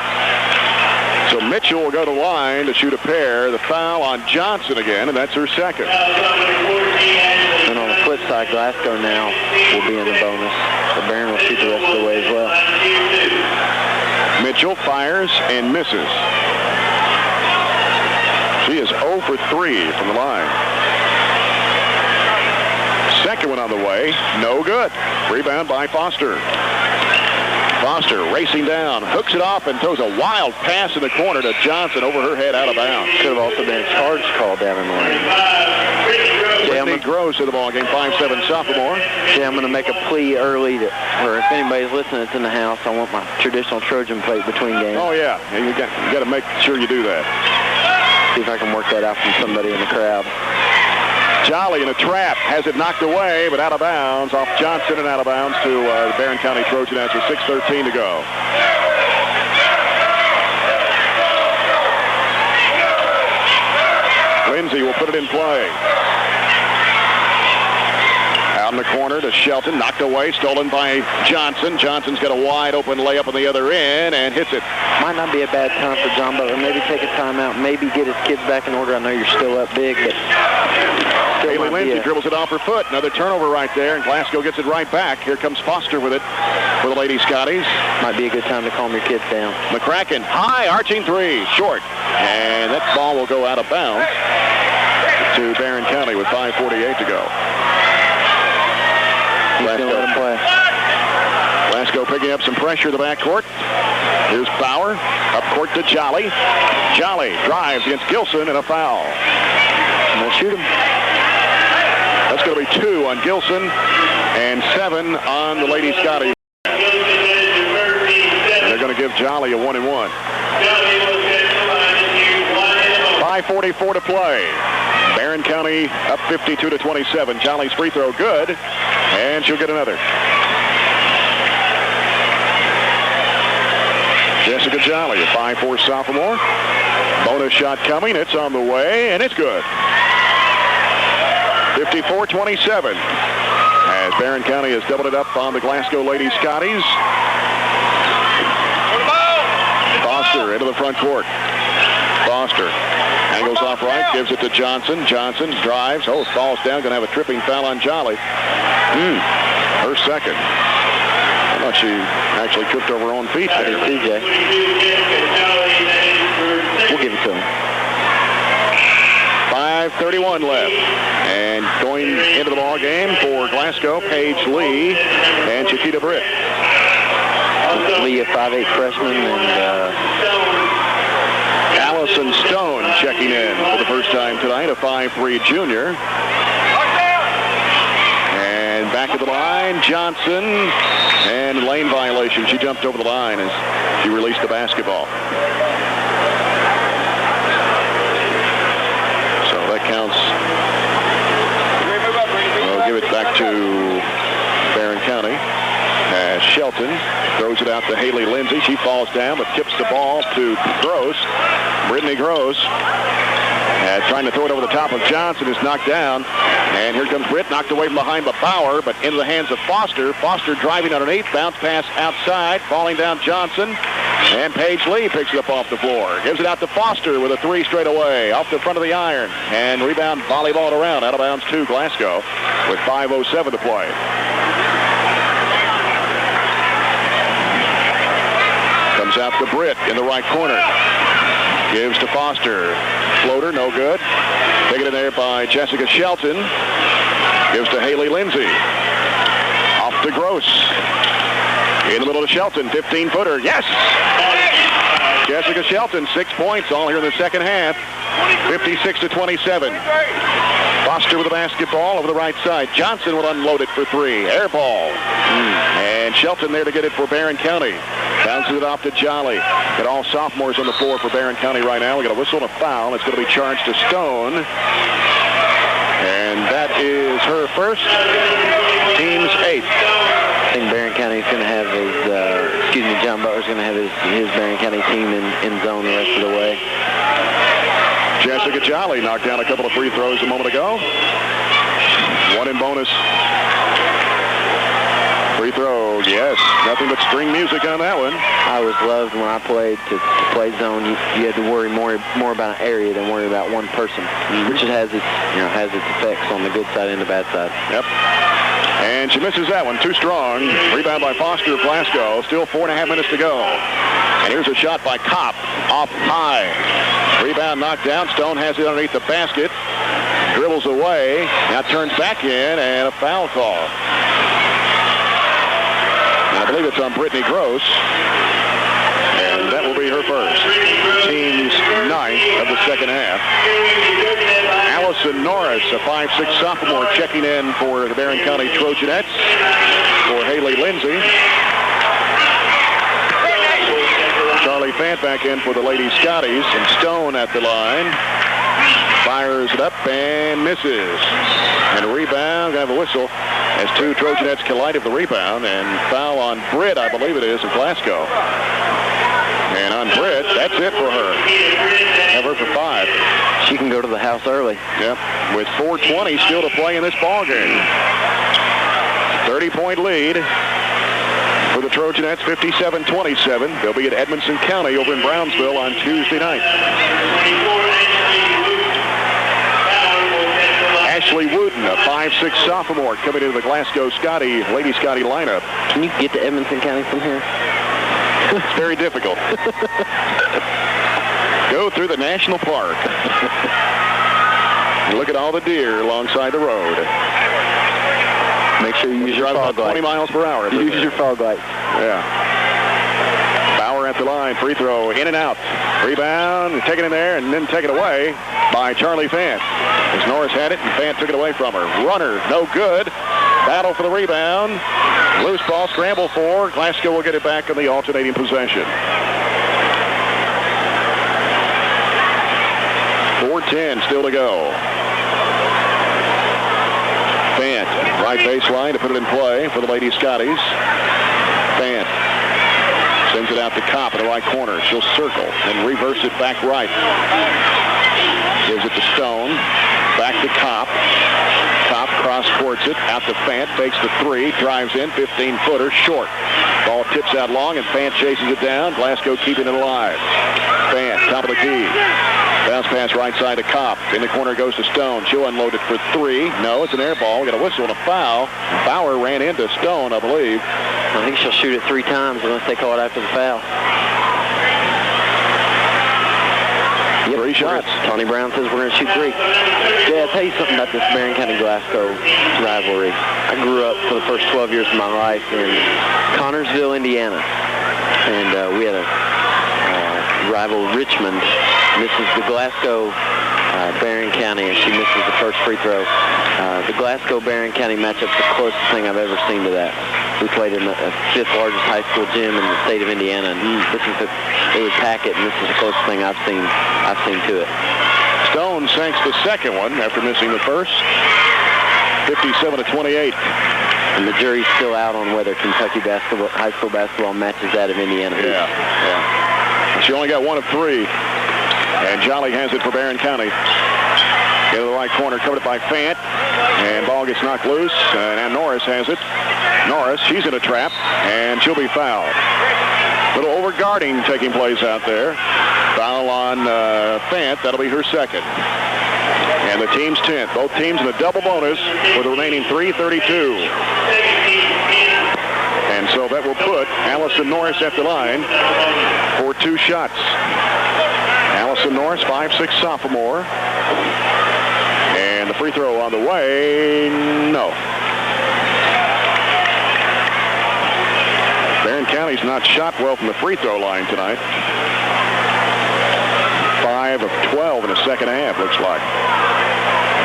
So Mitchell will go to line to shoot a pair. The foul on Johnson again, and that's her second. And on the flip side, Glasgow now will be in the bonus. So Barren will shoot the rest of the way as well. Mitchell fires and misses. She is 0 for 3 from the line. Second one on the way. No good. Rebound by Foster. Foster racing down, hooks it off, and throws a wild pass in the corner to Johnson over her head out of bounds. Could have also been a charge call down in the lane. Whitney Gross to the ball game, 5'7" sophomore. Yeah, I'm going to make a plea early or if anybody's listening that's in the house, I want my traditional Trojan plate between games. Oh, yeah. You got to make sure you do that. See if I can work that out from somebody in the crowd. Jolly in a trap, has it knocked away, but out of bounds, off Johnson and out of bounds to the Barren County Trojans with 6:13 to go. Lindsay will put it in play. Out in the corner to Shelton, knocked away, stolen by Johnson. Johnson's got a wide open layup on the other end and hits it. Might not be a bad time for John Butler. Maybe take a timeout, maybe get his kids back in order. I know you're still up big, but Haley Lindsay dribbles it off her foot. Another turnover right there, and Glasgow gets it right back. Here comes Foster with it for the Lady Scotties. Might be a good time to calm your kids down. McCracken, high, arching three, short. And that ball will go out of bounds to Barren County with 5:48 to go. Glasgow picking up some pressure in the backcourt. Here's Bauer, up court to Jolly. Jolly drives against Gilson and a foul. And they'll shoot him. That's going to be 2 on Gilson and 7 on the Lady Scotties. They're going to give Jolly a 1-and-1. 5:44 to play. Barren County up 52-27. Jolly's free throw good, and she'll get another. Jessica Jolly, a 5'4" sophomore. Bonus shot coming. It's on the way, and it's good. 54-27. As Barren County has doubled it up on the Glasgow Lady Scotties. Foster into the front court. Foster angles off right, gives it to Johnson. Johnson drives. Oh, falls down. Going to have a tripping foul on Jolly. Her second. I thought she actually tripped over her own feet. I did too, Jay. We'll give it to him. 5:31 left. And going into the ball game for Glasgow, Paige Lee and Chiquita Britt. Lee, a 5'8" freshman, and Allison Stone checking in for the first time tonight, a 5'3" junior. And back at the line, Johnson, and lane violation. She jumped over the line as she released the basketball. So that counts. We'll give it back to Barren County. As Shelton throws it out to Haley Lindsay. She falls down but tips the ball to Gross. Brittany Gross trying to throw it over the top of Johnson is knocked down. And here comes Britt, knocked away from behind by Bauer, but into the hands of Foster. Foster driving underneath, bounce pass outside, falling down Johnson. And Paige Lee picks it up off the floor. Gives it out to Foster with a 3 straight away off the front of the iron. And rebound volleyballed around, out of bounds to Glasgow with 5:07 to play. Comes out to Britt in the right corner. Gives to Foster. Floater, no good. Taken in there by Jessica Shelton. Gives to Haley Lindsay. Off to Gross. In the middle of Shelton, 15-footer. Yes! Jessica Shelton, 6 points, all here in the second half. 56-27. Foster with the basketball over the right side. Johnson will unload it for 3. Air ball. And Shelton there to get it for Barren County. Bounces it off to Jolly. Got all sophomores on the floor for Barren County right now. We got a whistle and a foul. It's going to be charged to Stone. And that is her first. Team's 8th. I think Barren County's going to have his, John Butler's going to have his Barren County team in zone the rest of the way. Jessica Jolly knocked down a couple of free throws a moment ago. 1 in bonus. Free throw, yes. Nothing but string music on that one. I always loved when I played to play zone. You had to worry more about an area than worry about one person, which it has its effects on the good side and the bad side. Yep. And she misses that one. Too strong. Rebound by Foster of Glasgow. Still 4.5 minutes to go. And here's a shot by Kopp. Off high. Rebound knocked down. Stone has it underneath the basket. Dribbles away. Now turns back in, and a foul call. I believe it's on Brittany Gross. And that will be her first. Team's 9th of the second half. Allison Norris, a 5'6" sophomore, checking in for the Barren County Trojanettes for Haley Lindsay. Charlie Fant back in for the Lady Scotties, and Stone at the line. Fires it up and misses. And a rebound, gonna have a whistle as two Trojanettes collide of the rebound, and foul on Britt, I believe it is, of Glasgow. And on Britt, that's it for her. Have her for 5. She can go to the house early. Yep, with 4:20 still to play in this ball game. 30-point lead for the Trojanettes, 57-27. They'll be at Edmonson County over in Brownsville on Tuesday night. Ashley Wooten, a 5'6" sophomore, coming into the Glasgow Lady Scotty lineup. Can you get to Edmonson County from here? It's very difficult. Go through the national park. And look at all the deer alongside the road. Make sure you use your fog light. 20 miles per hour. Use your fog light. Yeah. Bauer at the line. Free throw. In and out. Rebound. Taken in there and then taken away by Charlie Fant. As Norris had it and Fant took it away from her. Runner. No good. Battle for the rebound. Loose ball. Scramble for. Glasgow will get it back on the alternating possession. 4:10 still to go. Fant, right baseline to put it in play for the Lady Scotties. Fant sends it out to Kopp in the right corner. She'll circle and reverse it back right. Gives it to Stone. Back to Kopp. Kopp cross-courts it. Out to Fant. Takes the 3. Drives in. 15-footer. Short. Ball tips out long, and Fant chases it down. Glasgow keeping it alive. Fant, top of the key. Bounce pass right side to Kopp. In the corner goes to Stone. She'll unload it for 3. No, it's an air ball. We got a whistle and a foul. Bauer ran into Stone, I believe. I think she'll shoot it 3 times unless they call it after the foul. 3 shots. Tony Brown says we're going to shoot 3. Yeah, I'll tell you something about this Barren County-Glasgow rivalry. I grew up for the first 12 years of my life in Connorsville, Indiana. And we had a rival, Richmond, misses the Glasgow Barren County, and she misses the first free throw. The Glasgow-Barren County matchup's the closest thing I've ever seen to that. We played in the 5th largest high school gym in the state of Indiana, and it was Packet, and this is the closest thing I've seen to it. Stone sinks the second one after missing the first. 57-28. And the jury's still out on whether Kentucky high school basketball matches that of Indiana. Yeah. She only got 1 of 3. And Jolly has it for Barren County. Into the right corner, covered by Fant. And ball gets knocked loose. And now Norris has it. Norris, she's in a trap. And she'll be fouled. Little overguarding taking place out there. Foul on Fant. That'll be her second. And the team's 10th. Both teams in a double bonus for the remaining 3:32. And so that will put Allison Norris at the line for 2 shots. Allison Norris, 5'6" sophomore. And the free throw on the way, no. Barren County's not shot well from the free throw line tonight. 5 of 12 in the second half, looks like.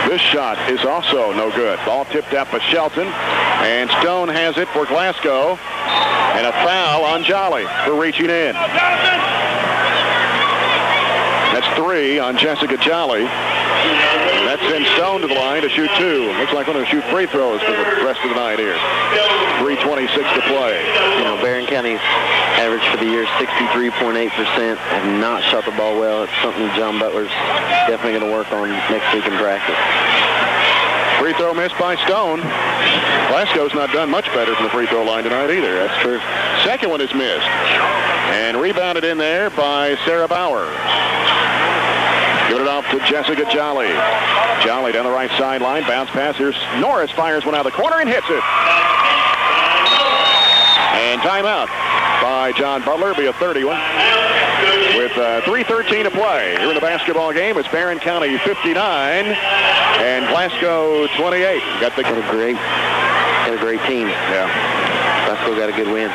This shot is also no good. Ball tipped out by Shelton. And Stone has it for Glasgow. And a foul on Jolly for reaching in. That's 3 on Jessica Jolly. That sends Stone to the line to shoot 2. Looks like one of the shoot free throws for the rest of the night here. 3:26 to play. You know, Barren County's average for the year is 63.8%. Have not shot the ball well. It's something John Butler's definitely going to work on next week in practice. Free throw missed by Stone. Glasgow's not done much better from the free throw line tonight either. That's true. Second one is missed. And rebounded in there by Sarah Bauer. Give it off to Jessica Jolly. Jolly down the right sideline. Bounce pass. Here's Norris. Fires one out of the corner and hits it. And timeout by John Butler. Be a 30-one. With 3:13 to play here in the basketball game. It's Barren County 59 and Glasgow 28. Got a great team. Yeah. Glasgow got a good win.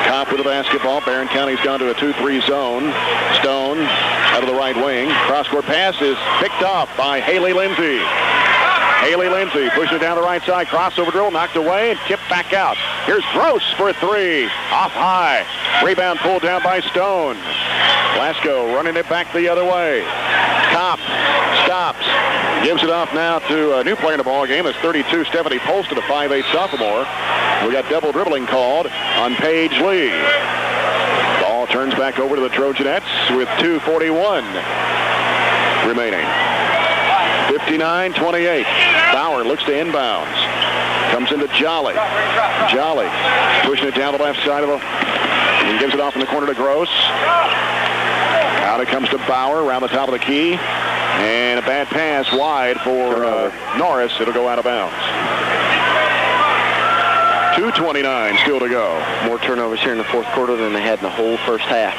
Kopp with the basketball. Barren County's gone to a 2-3 zone. Stone out of the right wing. Cross-court pass is picked off by Haley Lindsay. Haley Lindsay pushing it down the right side. Crossover dribble, knocked away, and tipped back out. Here's Gross for 3. Off high. Rebound pulled down by Stone. Glasgow running it back the other way. Kopp stops. Gives it off now to a new player in the ball game. That's 32, Stephanie Polston, a 5'8 sophomore. We got double dribbling called on Paige Lee. Ball turns back over to the Trojanettes with 2:41 remaining. 59-28. Bauer looks to inbounds. Comes into Jolly. Jolly pushing it down the left side of the... and gives it off in the corner to Gross. Out it comes to Bauer around the top of the key. And a bad pass wide for Norris. It'll go out of bounds. 2:29 still to go. More turnovers here in the fourth quarter than they had in the whole first half.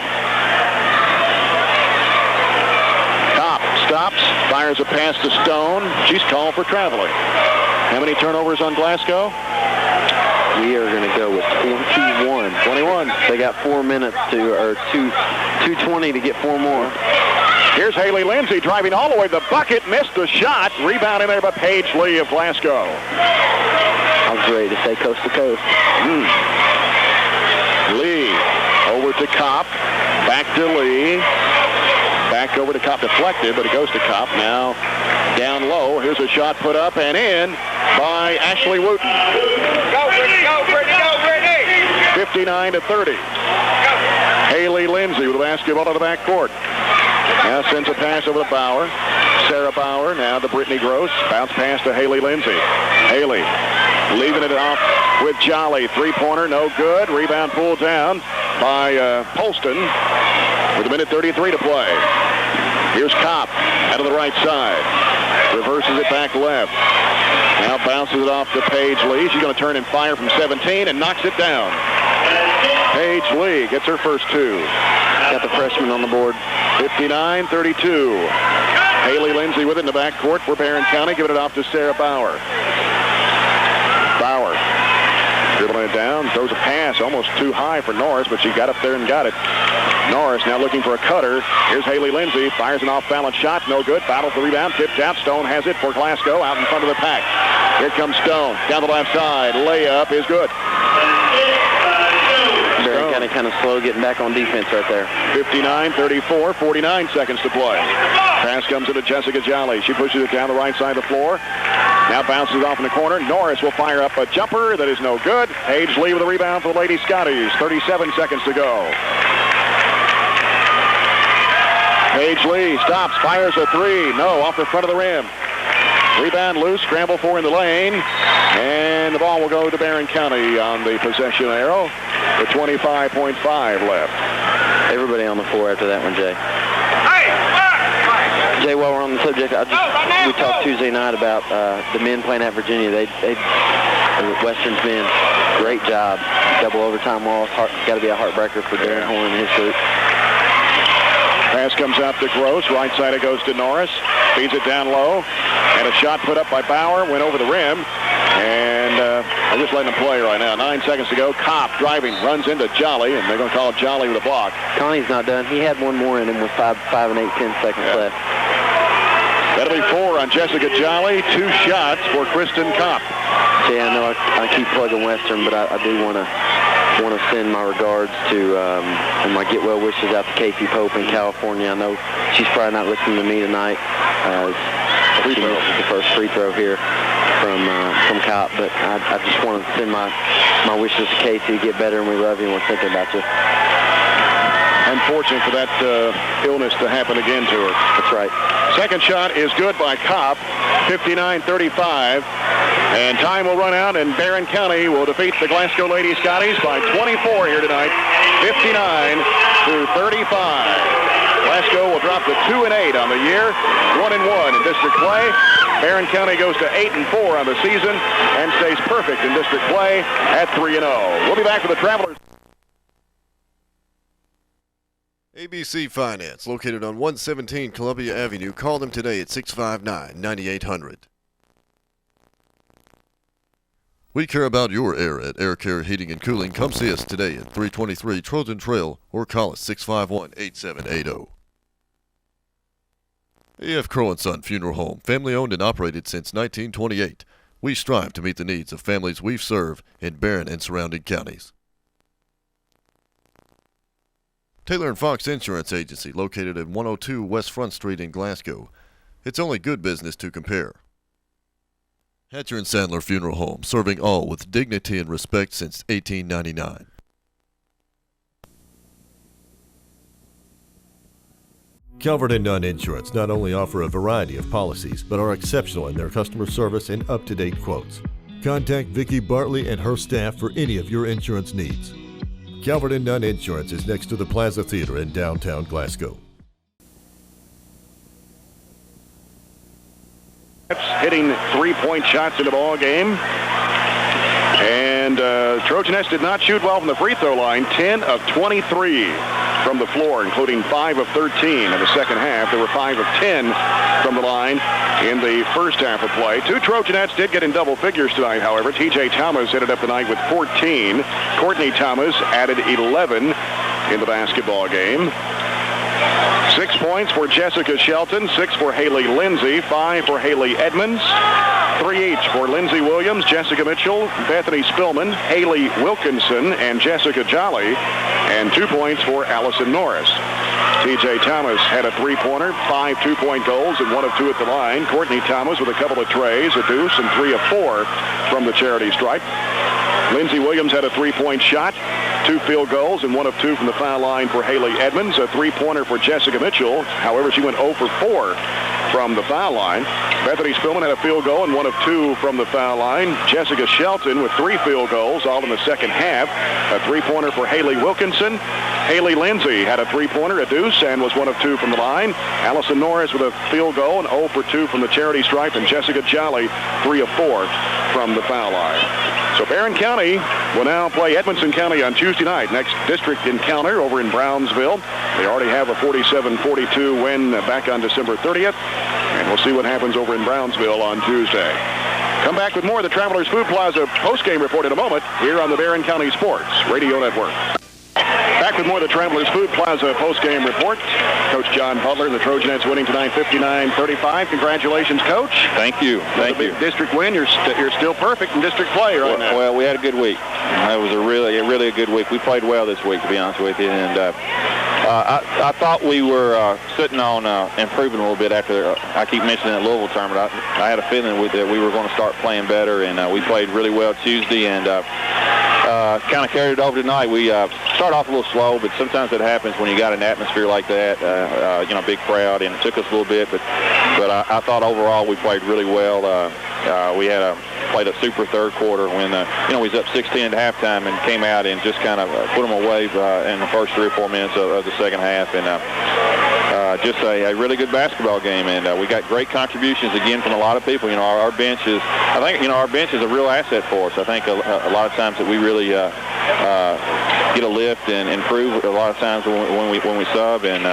Kopp stops, fires a pass to Stone. She's called for traveling. How many turnovers on Glasgow? We are going to go with 21. 21. They got 4 minutes to, or 2:20 to get 4 more. Here's Haley Lindsay driving all the way to the bucket, missed the shot. Rebound in there by Paige Lee of Glasgow. I was ready to say coast to coast. Lee over to Kopp, back to Lee. Back over to Kopp, deflected, but it goes to Kopp. Now down low. Here's a shot put up and in by Ashley Wooten. Go, Brittany, go, Brittany, go, Brittany! 59-30. Haley Lindsay with the basketball to the back court. Now sends a pass over to Bauer. Sarah Bauer now to Brittany Gross. Bounce pass to Haley Lindsay. Haley leaving it off with Jolly. Three-pointer, no good. Rebound pulled down by Polston with 1:33 to play. Here's Kopp out of the right side. Reverses it back left. Now bounces it off to Paige Lee. She's going to turn and fire from 17 and knocks it down. Paige Lee gets her first 2. Got the freshman on the board. 59-32. Haley Lindsay with it in the backcourt for Barren County, giving it off to Sarah Bauer. Bauer dribbling it down, throws a pass almost too high for Norris, but she got up there and got it. Norris now looking for a cutter. Here's Haley Lindsay, fires an off-balance shot, no good. Battles the rebound, tipped out. Stone has it for Glasgow, out in front of the pack. Here comes Stone, down the left side. Layup is good. Barren kind of slow getting back on defense right there. 59-34, 49 seconds to play. Pass comes into Jessica Jolly. She pushes it down the right side of the floor. Now bounces it off in the corner. Norris will fire up a jumper that is no good. Paige Lee with the rebound for the Lady Scotties. 37 seconds to go. Paige Lee stops, fires a 3. No, off the front of the rim. Rebound loose, scramble for in the lane. And the ball will go to Barren County on the possession arrow with 25.5 left. Everybody on the floor after that one, Jay. Jay, while we're on the subject, we talked Tuesday night about the men playing at Virginia. They Western's men, great job. Double overtime loss. Got to be a heartbreaker for Darren Horn and his group. Pass comes out to Gross. Right side it goes to Norris. Feeds it down low. And a shot put up by Bauer. Went over the rim. And they're just letting him play right now. 9 seconds to go. Kopp driving. Runs into Jolly. And they're going to call it Jolly with a block. Connie's not done. He had one more in him with 5 and 8, 10 seconds left. That'll be 4 on Jessica Jolly. 2 shots for Kristen Kopp. Yeah, I know I keep plugging Western, but I do want to send my regards to and my get well wishes out to Casey Pope in California. I know she's probably not listening to me tonight. She misses the first free throw here from Kopp, but I just want to send my wishes to Casey to get better, and we love you and we're thinking about you. Unfortunate for that illness to happen again to her. That's right. Second shot is good by Kopp, 59-35. And time will run out, and Barren County will defeat the Glasgow Lady Scotties by 24 here tonight, 59-35. Glasgow will drop to 2-8 on the year, 1-1 in district play. Barren County goes to 8-4 on the season and stays perfect in district play at 3-0. We'll be back with the Travelers. ABC Finance, located on 117 Columbia Avenue. Call them today at 659-9800. We care about your air at Air Care Heating and Cooling. Come see us today at 323 Trojan Trail or call us 651-8780. A.F. Crow & Son Funeral Home, family owned and operated since 1928. We strive to meet the needs of families we serve in Barren and surrounding counties. Taylor & Fox Insurance Agency, located at 102 West Front Street in Glasgow. It's only good business to compare. Hatcher and Sandler Funeral Home, serving all with dignity and respect since 1899. Calvert and Nunn Insurance not only offer a variety of policies, but are exceptional in their customer service and up-to-date quotes. Contact Vicki Bartley and her staff for any of your insurance needs. Calvert and Nunn Insurance is next to the Plaza Theater in downtown Glasgow. Hitting three-point shots in the ball game. And Trojanettes did not shoot well from the free throw line. 10 of 23 from the floor, including 5 of 13 in the second half. There were 5 of 10 from the line in the first half of play. 2 Trojanettes did get in double figures tonight, however. T.J. Thomas ended up the night with 14. Courtney Thomas added 11 in the basketball game. 6 points for Jessica Shelton, 6 for Haley Lindsay, 5 for Haley Edmonds, 3 each for Lindsay Williams, Jessica Mitchell, Bethany Spillman, Haley Wilkinson, and Jessica Jolly, and 2 points for Allison Norris. T.J. Thomas had a 3-pointer, 5 2-point goals, and 1 of 2 at the line. Courtney Thomas with a couple of trays, a deuce, and 3 of 4 from the charity stripe. Lindsay Williams had a 3-point shot, 2 field goals, and 1 of 2 from the foul line for Haley Edmonds. A 3-pointer for Jessica Mitchell. However, she went 0 for 4 from the foul line. Bethany Spillman had a field goal and 1 of 2 from the foul line. Jessica Shelton with 3 field goals, all in the second half. A 3-pointer for Haley Wilkinson. Haley Lindsay had a 3-pointer, a deuce, and was 1 of 2 from the line. Allison Norris with a field goal and 0 for 2 from the charity stripe, and Jessica Jolly 3 of 4 from the foul line. So Barren County will now play Edmonson County on Tuesday night. Next district encounter over in Brownsville. They already have a 47-42 win back on December 30th. And we'll see what happens over in Brownsville on Tuesday. Come back with more of the Travelers Food Plaza postgame report in a moment here on the Barren County Sports Radio Network. Back with more of the Travelers Food Plaza postgame report. Coach John Butler, the Trojanettes winning tonight 59-35. Congratulations, Coach. Thank you. Thank you. District win. You're still perfect in district play right now. Well, we had a good week. It was a really good week. We played well this week, to be honest with you. And I thought we were sitting on improving a little bit after I keep mentioning that Louisville tournament. I had a feeling that we were going to start playing better, and we played really well Tuesday and kind of carried it over tonight. We started off a little slow, but sometimes it happens when you got an atmosphere like that, big crowd, and it took us a little bit, but I thought overall we played really well. We played a super third quarter when we was up 16 at halftime and came out and just kind of put them away in the first 3 or 4 minutes of the second half, and just a really good basketball game, and we got great contributions again from a lot of people. Our bench is, I think, our bench is a real asset for us. I think a lot of times that we really get a lift and improve a lot of times when we sub, and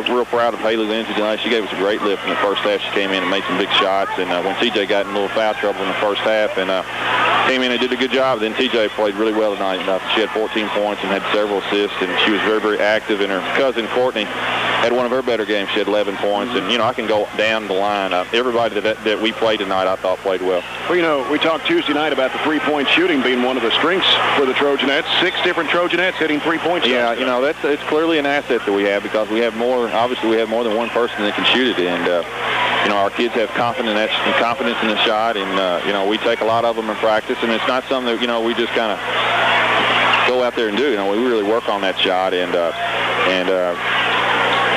real proud of Haley Lindsay tonight. She gave us a great lift in the first half. She came in and made some big shots, and when TJ got in a little foul trouble in the first half and came in and did a good job, then TJ played really well tonight. She had 14 points and had several assists, and she was very active, and her cousin Courtney had one of her better games. She had 11 points, and I can go down the line. Everybody that we played tonight I thought played well. Well, we talked Tuesday night about the 3-point shooting being one of the strengths for the Trojanettes. 6 different Trojanettes hitting 3-point shots. Yeah, it's clearly an asset that we have, because we have more than one person that can shoot it, and our kids have confidence in the shot, and we take a lot of them in practice, and it's not something that we just kind of go out there and do. We really work on that shot, and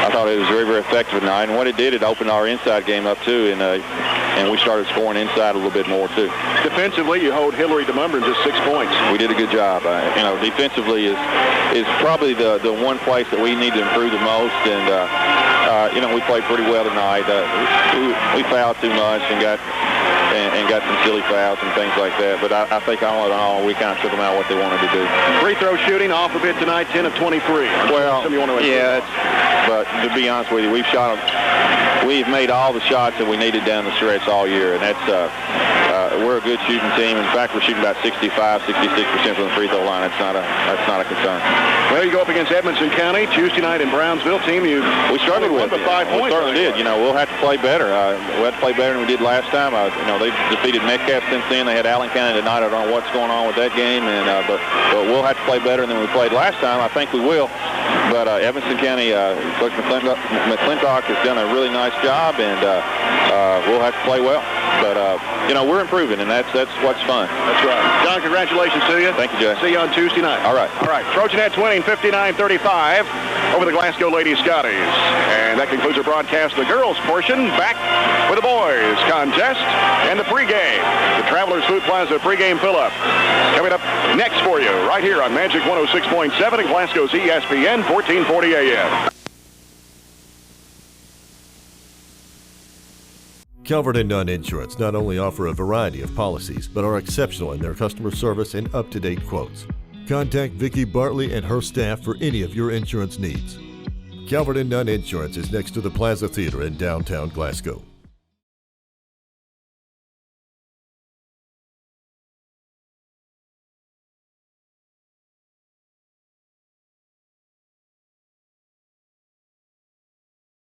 I thought it was very effective tonight. And what it did, it opened our inside game up too, and we started scoring inside a little bit more too. Defensively, you hold Hillary DeMumber in just 6 points. We did a good job. Defensively is probably the one place that we need to improve the most, and we played pretty well tonight. We fouled too much and got some silly fouls and things like that. But I think all in all, we kind of took them out what they wanted to do. Free throw shooting off a bit tonight, 10 of 23. Well, but to be honest with you, we've made all the shots that we needed down the stretch all year, and that's we're a good shooting team. In fact, we're shooting about 65, 66% from the free throw line. That's not a concern. Well, you go up against Edmonson County Tuesday night in Brownsville. Team we struggled with. 5 points. We certainly did. We'll have to play better. We had to play better than we did last time. They've defeated Metcalf since then. They had Allen County tonight. I don't know what's going on with that game, but we'll have to play better than we played last time. I think we will. But Evanston County, Coach McClintock has done a really nice job, and we'll have to play well. But, we're improving, and that's what's fun. That's right. John, congratulations to you. Thank you, Jay. See you on Tuesday night. All right. Trojan Nets winning 59-35 over the Glasgow Lady Scotties. And that concludes our broadcast of the girls portion. Back with the boys contest and the pregame. The Travelers Food Plaza pregame fill-up. Coming up next for you right here on Magic 106.7 and Glasgow's ESPN 1440 AM. Calvert and Nunn Insurance not only offer a variety of policies, but are exceptional in their customer service and up-to-date quotes. Contact Vicki Bartley and her staff for any of your insurance needs. Calvert and Nunn Insurance is next to the Plaza Theater in downtown Glasgow.